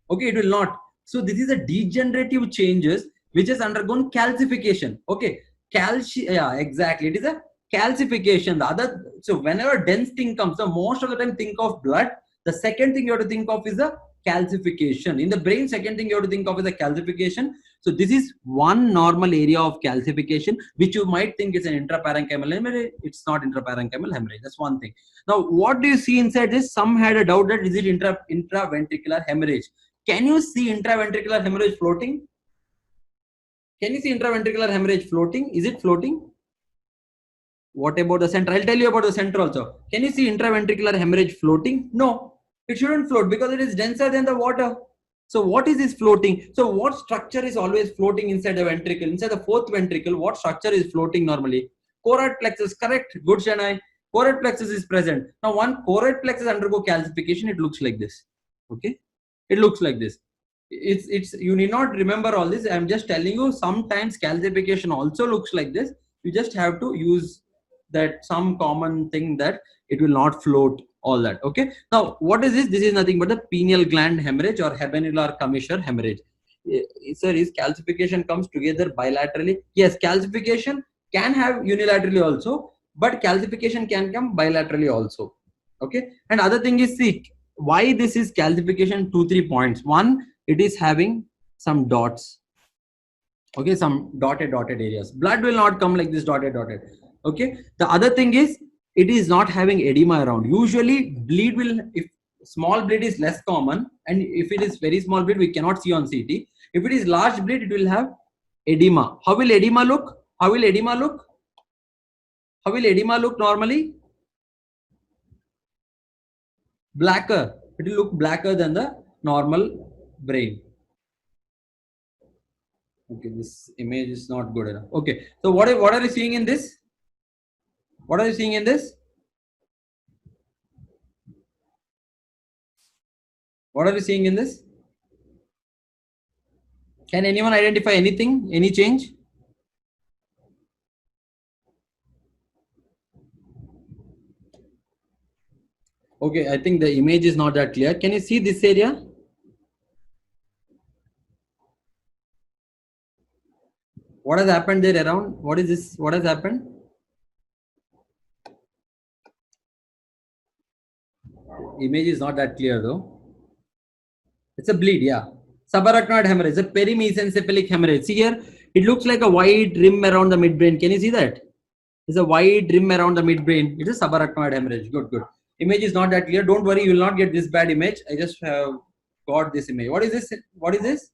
Okay, it will not. So this is a degenerative changes which has undergone calcification. Okay, yeah, exactly. It is a calcification. The other, so whenever dense thing comes, the most of the time think of blood. The second thing you have to think of is the calcification in the brain. Second thing you have to think of is the calcification. So this is one normal area of calcification, which you might think is an intraparenchymal hemorrhage. It's not intraparenchymal hemorrhage. That's one thing. Now, what do you see inside this? Some had a doubt that is it intraventricular hemorrhage. Can you see intraventricular hemorrhage floating? Can you see intraventricular hemorrhage floating? Is it floating? What about the center? I'll tell you about the center also. Can you see intraventricular hemorrhage floating? No, it shouldn't float because it is denser than the water. So what is this floating? So what structure is always floating inside the ventricle? Inside the fourth ventricle, what structure is floating normally? Choroid plexus, correct. Good, Shanai. Choroid plexus is present. Now, one choroid plexus undergo calcification, it looks like this. Okay, it looks like this. It's you need not remember all this. I'm just telling you. Sometimes calcification also looks like this. You just have to use that some common thing that it will not float all that. Okay, now what is this is nothing but the pineal gland hemorrhage or habenular commissure hemorrhage. Sir, is calcification comes together bilaterally? Yes, calcification can have unilaterally also, but calcification can come bilaterally also. Okay, and other thing is, see why this is calcification. 2-3 points. One, it is having some dots. Okay, some dotted areas. Blood will not come like this dotted. Okay, the other thing is it is not having edema around. Usually bleed will, if small bleed is less common, and if it is very small bleed we cannot see on CT. If it is large bleed, it will have edema. How will edema look? How will edema look? How will edema look normally? Blacker. It will look blacker than the normal brain. Okay, this image is not good enough. Okay, so what are you seeing in this? What are you seeing in this? What are you seeing in this? Can anyone identify anything? Any change? Okay, I think the image is not that clear. Can you see this area? What has happened there around? What is this? What has happened? Image is not that clear though. It's a bleed, yeah. Subarachnoid hemorrhage, a perimesencephalic hemorrhage. See here, it looks like a wide rim around the midbrain. Can you see that? It's a wide rim around the midbrain. It is subarachnoid hemorrhage. Good. Image is not that clear. Don't worry, you will not get this bad image. I just have got this image. What is this? What is this?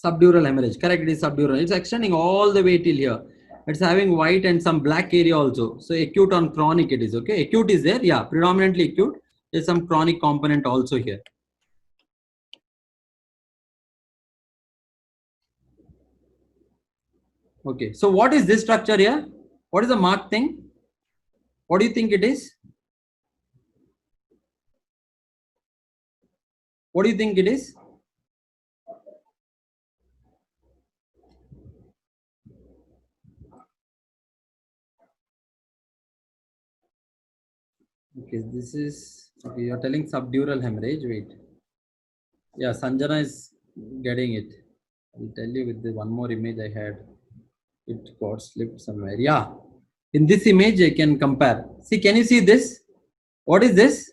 Subdural hemorrhage. Correct, it is subdural. It's extending all the way till here. It's having white and some black area also. So acute on chronic it is. Okay, acute is there. Yeah, predominantly acute. There's some chronic component also here. Okay, so what is this structure here? What is the marked thing? What do you think it is? What do you think it is? Okay, this is, okay, you're telling subdural hemorrhage. Wait. Yeah, Sanjana is getting it. I'll tell you with the one more image I had. It got slipped somewhere. Yeah. In this image, I can compare. See, can you see this? What is this?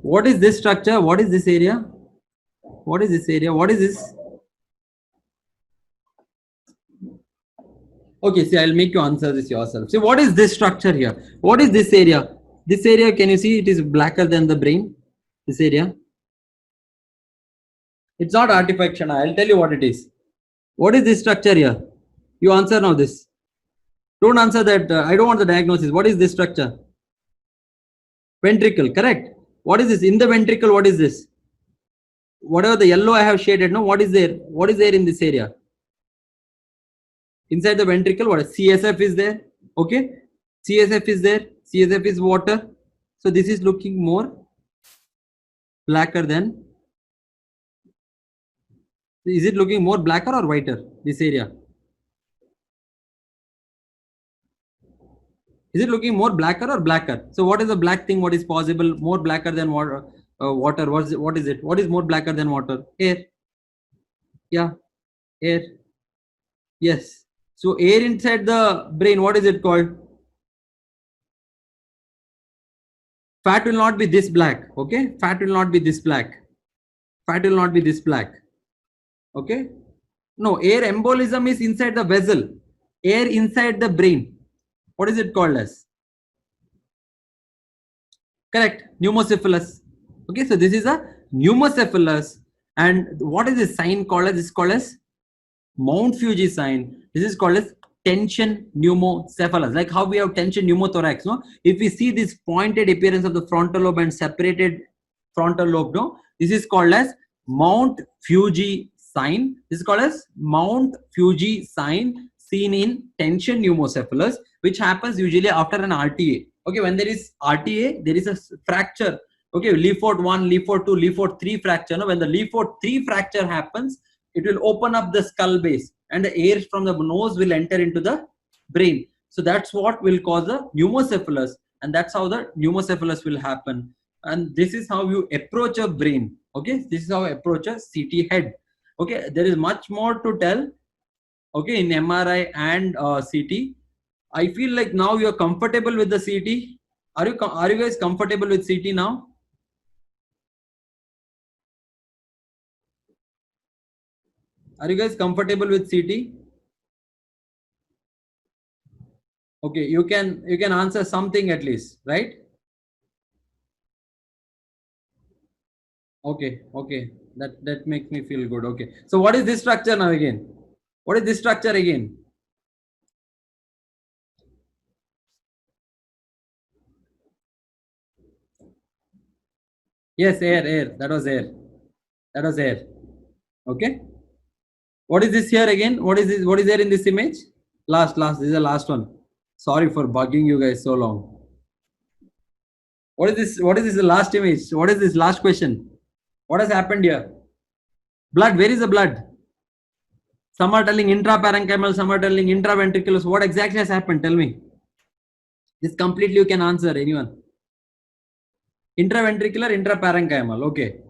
What is this structure? What is this area? What is this area? What is this? Okay, see, I'll make you answer this yourself. See, what is this structure here? What is this area? This area, can you see it is blacker than the brain? This area. It's not artifaction. I'll tell you what it is. What is this structure here? You answer now this. Don't answer that. I don't want the diagnosis. What is this structure? Ventricle, correct. What is this? In the ventricle, what is this? Whatever the yellow I have shaded, no, what is there? What is there in this area? Inside the ventricle, what is CSF is there? Okay. CSF is there. CSF is water. So this is looking more blacker than. Is it looking more blacker or whiter? This area. Is it looking more blacker or blacker? So what is the black thing? What is possible? More blacker than water? Water. What is it? What is more blacker than water? Air. Yeah. Air. Yes. So air inside the brain, what is it called? Fat will not be this black. Okay. Fat will not be this black. Fat will not be this black. Okay. No, air embolism is inside the vessel. Air inside the brain. What is it called as? Correct. Pneumocephalus. Okay. So this is a pneumocephalus. And what is this sign called as? This is called as Mount Fuji sign. This is called as tension pneumocephalus. Like how we have tension pneumothorax. No, if we see this pointed appearance of the frontal lobe and separated frontal lobe, no, this is called as Mount Fuji sign. This is called as Mount Fuji sign seen in tension pneumocephalus, which happens usually after an RTA. Okay, when there is RTA, there is a fracture. Okay, Lefort 1, Lefort 2, Lefort 3 fracture. No, when the Lefort 3 fracture happens, it will open up the skull base and the air from the nose will enter into the brain. So that's what will cause the pneumocephalus, and that's how the pneumocephalus will happen. And this is how you approach a brain. Okay, this is how you approach a CT head. Okay, there is much more to tell. Okay, in MRI and CT. I feel like now you are comfortable with the CT. Are you guys comfortable with CT now? Are you guys comfortable with CT? Okay, you can answer something at least, right? Okay, okay, that makes me feel good. Okay, so what is this structure now again? What is this structure again? Yes, air. That was air. That was air. Okay. What is this here again? What is this? What is there in this image? Last. This is the last one. Sorry for bugging you guys so long. What is this? What is this? The last image. What is this? Last question. What has happened here? Blood. Where is the blood? Some are telling intraparenchymal. Some are telling intraventriculus. What exactly has happened? Tell me. This completely you can answer. Anyone? Intraventricular, intraparenchymal. Okay.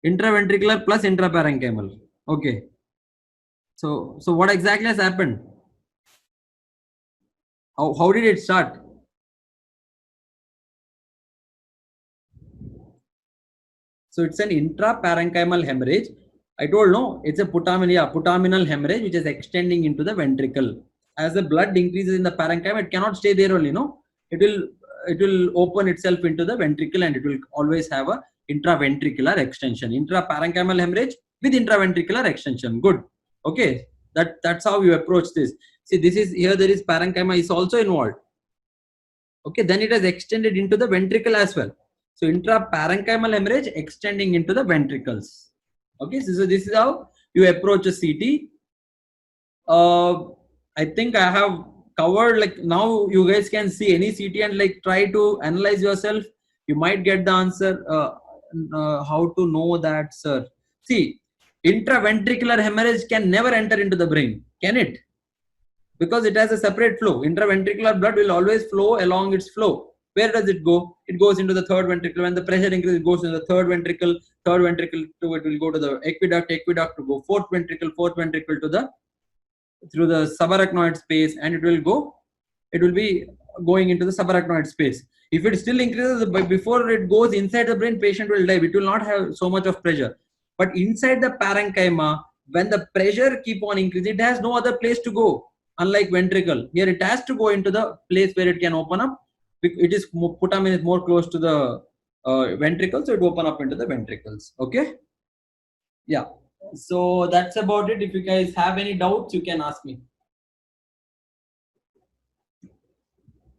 Intraventricular plus intraparenchymal. Okay. So what exactly has happened? How did it start? So it's an intraparenchymal hemorrhage. I told no, it's a putaminal hemorrhage which is extending into the ventricle. As the blood increases in the parenchyma, it cannot stay there only. No, it will open itself into the ventricle and it will always have a intraventricular extension. Intraparenchymal hemorrhage with intraventricular extension. Good. Okay, that's how you approach this. See, this is here. There is parenchyma is also involved. Okay, then it has extended into the ventricle as well. So intraparenchymal hemorrhage extending into the ventricles. Okay, so this is how you approach a CT. I think I have covered, like now you guys can see any CT and like try to analyze yourself. You might get the answer. How to know that, sir? See, intraventricular hemorrhage can never enter into the brain, can it? Because it has a separate flow. Intraventricular blood will always flow along its flow. Where does it go? It goes into the third ventricle. When the pressure increases, it goes into the third ventricle to it will go to the aqueduct to go fourth ventricle to the through the subarachnoid space, and it will be going into the subarachnoid space. If it still increases, before it goes inside the brain, patient will die. It will not have so much of pressure. But inside the parenchyma, when the pressure keep on increasing, it has no other place to go. Unlike ventricle, here it has to go into the place where it can open up. It is putamen is more close to the ventricle, so it open up into the ventricles. Okay, yeah. So that's about it. If you guys have any doubts, you can ask me.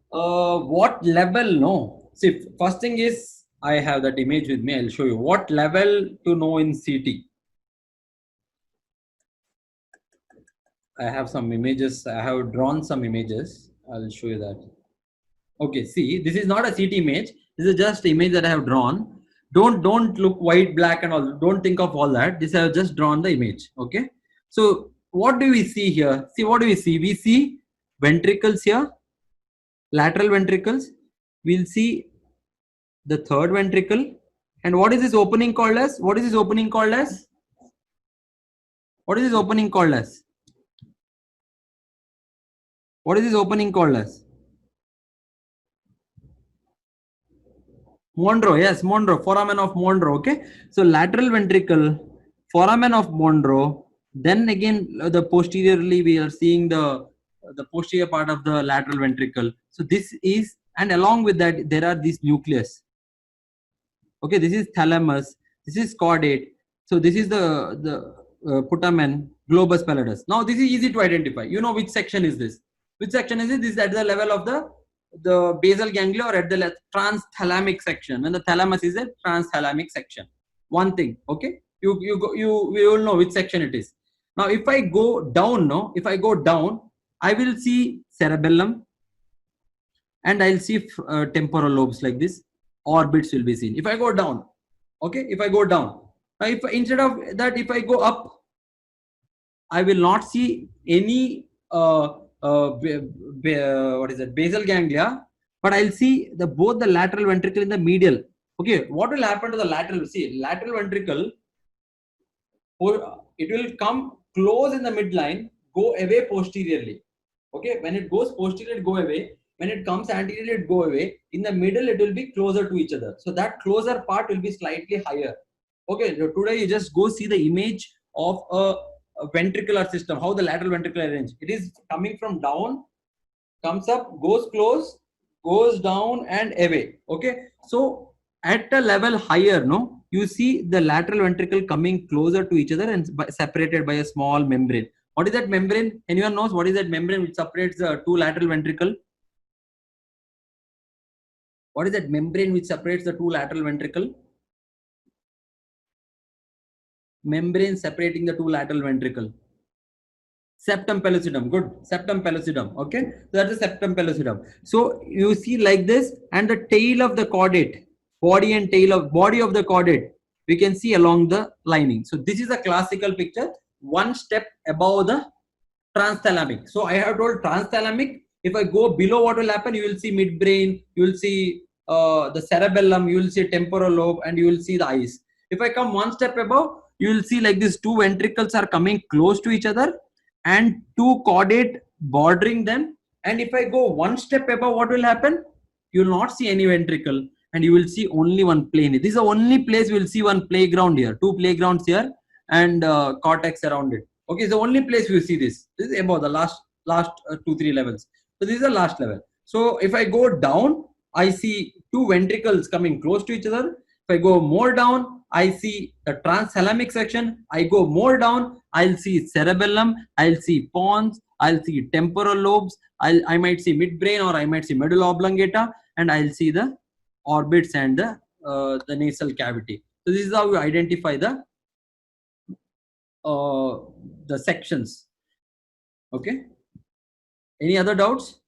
What level? No. See, first thing is I have that image with me. I'll show you what level to know in CT. I have some images. I have drawn some images. I'll show you that. Okay, see, this is not a CT image. This is just image that I have drawn. Don't look white, black, and all. Don't think of all that. This I have just drawn the image. Okay. So what do we see here? See, what do we see? We see ventricles here, lateral ventricles. We'll see the third ventricle. And what is this opening called as? What is this opening called as? What is this opening called as? What is this opening called as? Monro, yes, Monro, foramen of Monro. Okay, so lateral ventricle, foramen of Monro. Then again, the posteriorly we are seeing the posterior part of the lateral ventricle. So this is, and along with that, there are these nucleus. Okay, this is thalamus. This is caudate. So this is the putamen, globus pallidus. Now this is easy to identify. You know which section is this? Which section is it? This is at the level of the basal ganglia or at the transthalamic section. And the thalamus is a transthalamic section. One thing, okay? You will know which section it is. Now, if I go down, if I go down, I will see cerebellum, and I'll see temporal lobes like this. Orbits will be seen. If I go down, okay? If I go down, now if instead of that, if I go up, I will not see any what is that, basal ganglia, but I'll see both the lateral ventricle in the medial. Okay, what will happen to the lateral? See, lateral ventricle, it will come close in the midline, go away posteriorly. Okay, when it goes posterior, it go away. When it comes anterior, it go away. In the middle, it will be closer to each other. So that closer part will be slightly higher. Okay, so today you just go see the image of a ventricular system, how the lateral ventricle arranged. It is coming from down, comes up, goes close, goes down and away. Okay, so at a level higher, you see the lateral ventricle coming closer to each other and separated by a small membrane. What is that membrane? Anyone knows what is that membrane which separates the two lateral ventricle? What is that membrane which separates the two lateral ventricle? Membrane separating the two lateral ventricle. Septum pellucidum. Good. Septum pellucidum. Okay. So that's the septum pellucidum. So you see like this, and the tail of the caudate, body and tail of body of the caudate, we can see along the lining. So this is a classical picture. One step above the transthalamic. So I have told transthalamic. If I go below, what will happen? You will see midbrain. You will see the cerebellum. You will see temporal lobe, and you will see the eyes. If I come one step above, you will see like these two ventricles are coming close to each other, and two caudate bordering them. And if I go one step above, what will happen? You will not see any ventricle, and you will see only one plane. This is the only place you will see one playground here, two playgrounds here, and cortex around it. Okay, it's the only place you see this. This is about the last 2-3 levels. So this is the last level. So if I go down, I see two ventricles coming close to each other. If I go more down, I see the transthalamic section. I go more down, I'll see cerebellum, I'll see pons, I'll see temporal lobes, I might see midbrain, or I might see medulla oblongata, and I'll see the orbits and the nasal cavity. So this is how we identify the sections. Okay. Any other doubts?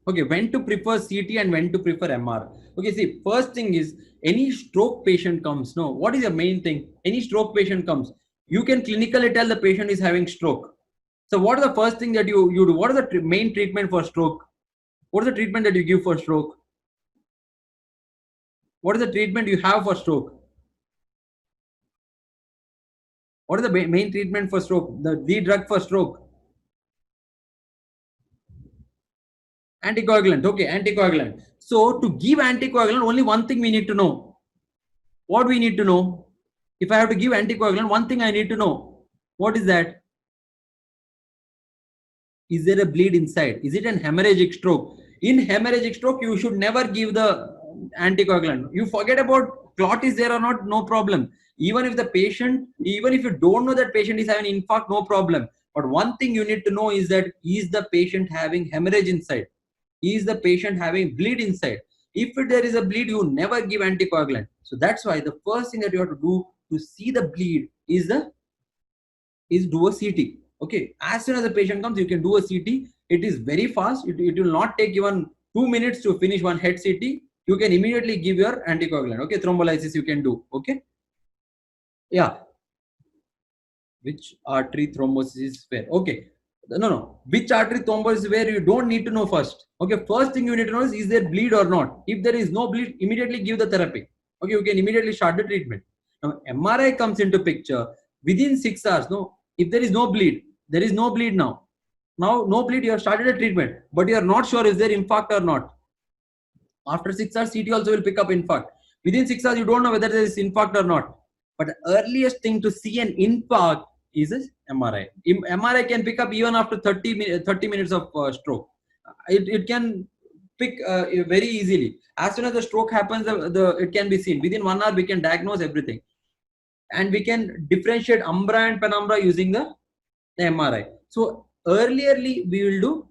Okay, when to prefer CT and when to prefer MR. Okay, see, first thing is, any stroke patient comes, no, what is the main thing? Any stroke patient comes, you can clinically tell the patient is having stroke. So what is the first thing that you do? What is the main treatment for stroke? What is the treatment that you give for stroke? What is the treatment you have for stroke? What is the main treatment for stroke? The drug for stroke? Anticoagulant. Okay, anticoagulant. So to give anticoagulant, only one thing we need to know. What we need to know? If I have to give anticoagulant, one thing I need to know. What is that? Is there a bleed inside? Is it an hemorrhagic stroke? In hemorrhagic stroke, you should never give the anticoagulant. You forget about clot is there or not, no problem. Even if the patient, even if you don't know that patient is having infarct, no problem. But one thing you need to know is that is the patient having hemorrhage inside? Is the patient having bleed inside? If there is a bleed, you never give anticoagulant. So that's why the first thing that you have to do to see the bleed is do a CT. Okay, as soon as the patient comes, you can do a CT. It is very fast. It will not take even 2 minutes to finish one head CT. You can immediately give your anticoagulant. Okay, thrombolysis you can do. Okay, yeah. Which artery thrombosis is where? Okay, no. Which artery thrombosis is where you don't need to know first. Okay, first thing you need to know is there bleed or not. If there is no bleed, immediately give the therapy. Okay, you can immediately start the treatment. Now MRI comes into picture within 6 hours. No, if there is no bleed, there is no bleed now. Now no bleed, you have started a treatment, but you are not sure is there infarct or not. After 6 hours, CT also will pick up infarct. Within 6 hours, you don't know whether there is infarct or not. But the earliest thing to see an infarct is a MRI. MRI can pick up even after 30 minutes of stroke. It can pick very easily. As soon as the stroke happens, it can be seen. Within 1 hour, we can diagnose everything. And we can differentiate umbra and penumbra using the MRI. So earlierly, we will do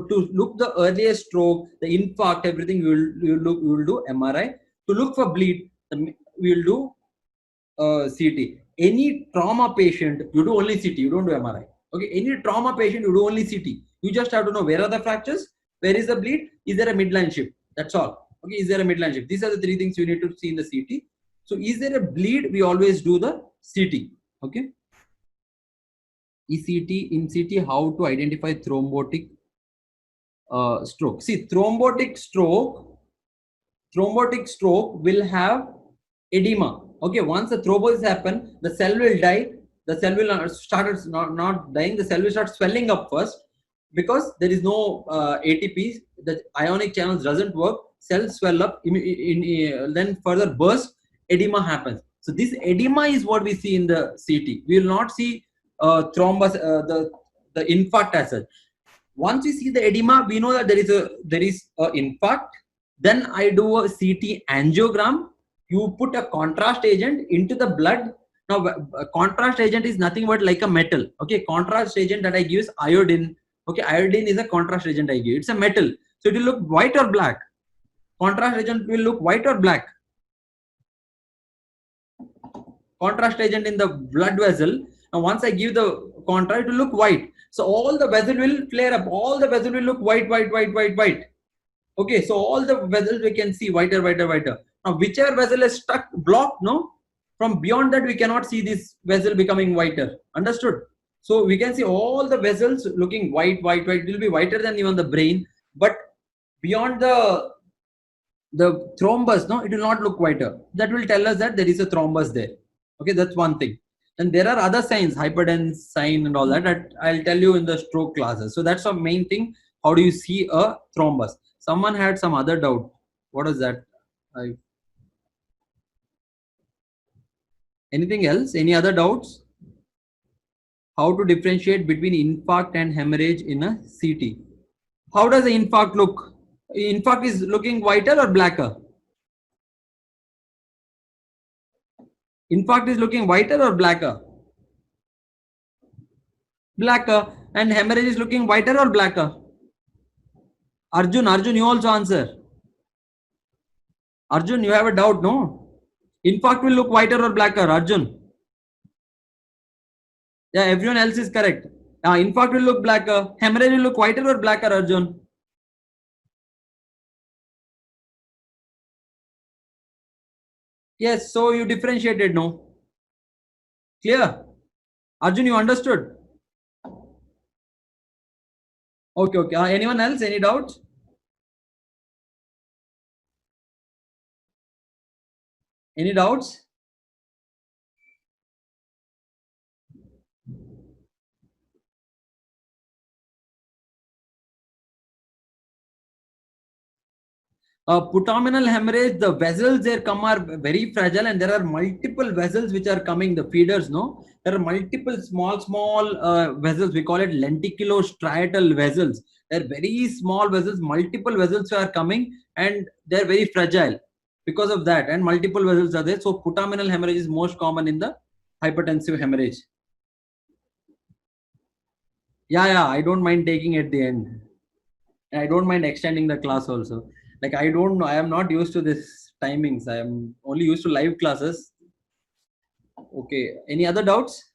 to look the earliest stroke, the infarct, everything we will do MRI. To look for bleed, we will do CT. Any trauma patient, you do only CT. You don't do MRI. Okay. Any trauma patient, you do only CT. You just have to know where are the fractures, where is the bleed, is there a midline shift? That's all. Okay. Is there a midline shift? These are the three things you need to see in the CT. So, is there a bleed? We always do the CT. Okay. ECT in CT, how to identify thrombotic stroke. See, thrombotic stroke will have edema. Okay, once the thrombosis happen, the cell will die. The cell will not dying. The cell will start swelling up first because there is no ATP. The ionic channels doesn't work. Cells swell up. Then further burst. Edema happens. So this edema is what we see in the CT. We will not see thrombus, the infarct as such. Once we see the edema, we know that there is a infarct. Then I do a CT angiogram. You put a contrast agent into the blood. Now a contrast agent is nothing but like a metal. Okay, contrast agent that I give is iodine. Okay, iodine is a contrast agent I give. It's a metal, so it will look white or black. Contrast agent will look white or black. Contrast agent in the blood vessel. Now once I give the contrast, it will look white. So all the vessel will flare up. All the vessel will look white. Okay, so all the vessels we can see whiter. Now whichever vessel is stuck, blocked, no? From beyond that we cannot see this vessel becoming whiter. Understood? So we can see all the vessels looking white. It will be whiter than even the brain. But beyond the thrombus, no, it will not look whiter. That will tell us that there is a thrombus there. Okay, that's one thing. And there are other signs, hyperdense sign and all that I'll tell you in the stroke classes. So that's the main thing. How do you see a thrombus? Someone had some other doubt. What is that? Anything else? Any other doubts? How to differentiate between infarct and hemorrhage in a CT? How does the infarct look? Infarct is looking whiter or blacker? Infarct is looking whiter or blacker? Blacker. And hemorrhage is looking whiter or blacker? Arjun, you also answer. Arjun, you have a doubt, no? Infarct will look whiter or blacker, Arjun? Yeah, everyone else is correct. Infarct will look blacker. Hemorrhage will look whiter or blacker, Arjun? Yes, so you differentiated, no? Clear? Arjun, you understood? Okay. Anyone else? Any doubts? Any doubts? Putaminal hemorrhage, the vessels there come are very fragile, and there are multiple vessels which are coming, the feeders, no? There are multiple small vessels. We call it lenticulostriatal vessels. They're very small vessels, multiple vessels are coming, and they're very fragile because of that. And multiple vessels are there. So putaminal hemorrhage is most common in the hypertensive hemorrhage. Yeah, I don't mind taking at the end. I don't mind extending the class also. Like I don't know, I am not used to this timings. I am only used to live classes. Okay. Any other doubts?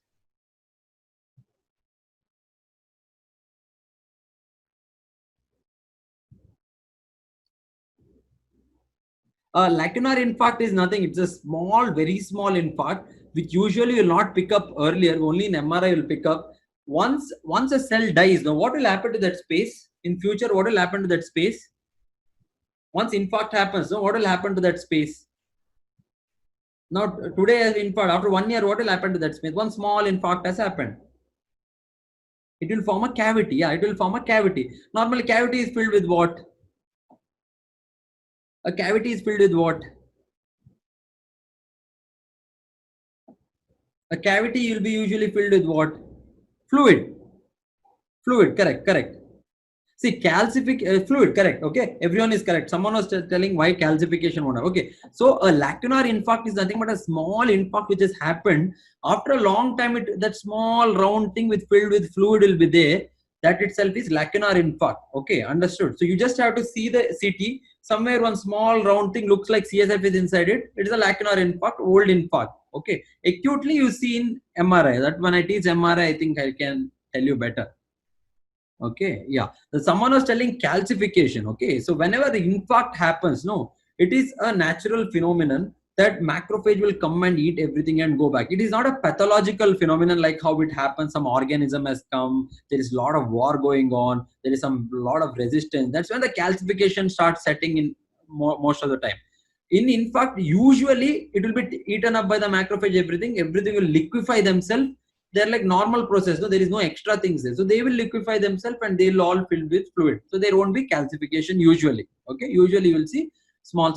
Lacunar infarct is nothing. It's a small, very small infarct, which usually will not pick up earlier. Only in MRI will pick up. Once a cell dies, now what will happen to that space? In future, what will happen to that space? Once infarct happens, now what will happen to that space? Now today as infarct, after 1 year, what will happen to that space? One small infarct has happened. It will form a cavity. Yeah, it will form a cavity. Normally, cavity is filled with what? A cavity is filled with what? A cavity will be usually filled with what? Fluid. Fluid, correct. See, fluid, correct. Okay, everyone is correct. Someone was telling why calcification won't. Okay, so a lacunar infarct is nothing but a small infarct which has happened after a long time. That small round thing with filled with fluid will be there. That itself is lacunar infarct. Okay, understood. So you just have to see the CT. Somewhere one small round thing looks like CSF is inside it. It is a lacunar infarct, old infarct. Okay, acutely you see in MRI. That when I teach MRI, I think I can tell you better. Okay, yeah. Someone was telling calcification. Okay, so whenever the infarct happens, no, it is a natural phenomenon that macrophage will come and eat everything and go back. It is not a pathological phenomenon like how it happens. Some organism has come. There is a lot of war going on. There is some lot of resistance. That's when the calcification starts setting in most of the time. In fact, usually it will be eaten up by the macrophage. Everything will liquefy themselves. They're like normal process. No, there is no extra things there. So they will liquefy themselves and they'll all filled with fluid. So there won't be calcification usually. Okay, usually you will see small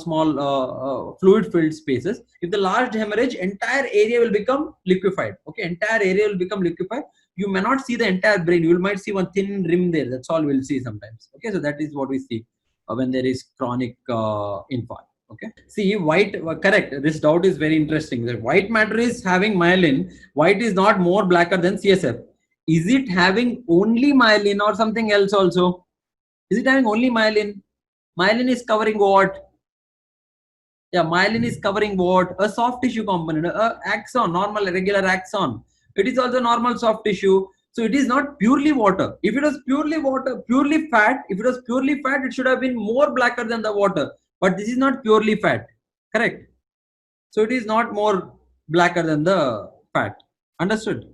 fluid filled spaces. If the large hemorrhage, entire area will become liquefied. Okay, entire area will become liquefied. You may not see the entire brain. You might see one thin rim there. That's all we'll see sometimes. Okay, so that is what we see when there is chronic infarct. Okay, see, white, correct. This doubt is very interesting. The white matter is having myelin. White is not more blacker than CSF. Is it having only myelin or something else also? Is it having only myelin? Myelin is covering what? Yeah, myelin is covering what? A soft tissue component, a axon, normal regular axon. It is also normal soft tissue. So it is not purely water. If it was purely water, purely fat, if it was purely fat, it should have been more blacker than the water. But this is not purely fat. Correct. So it is not more blacker than the fat. Understood?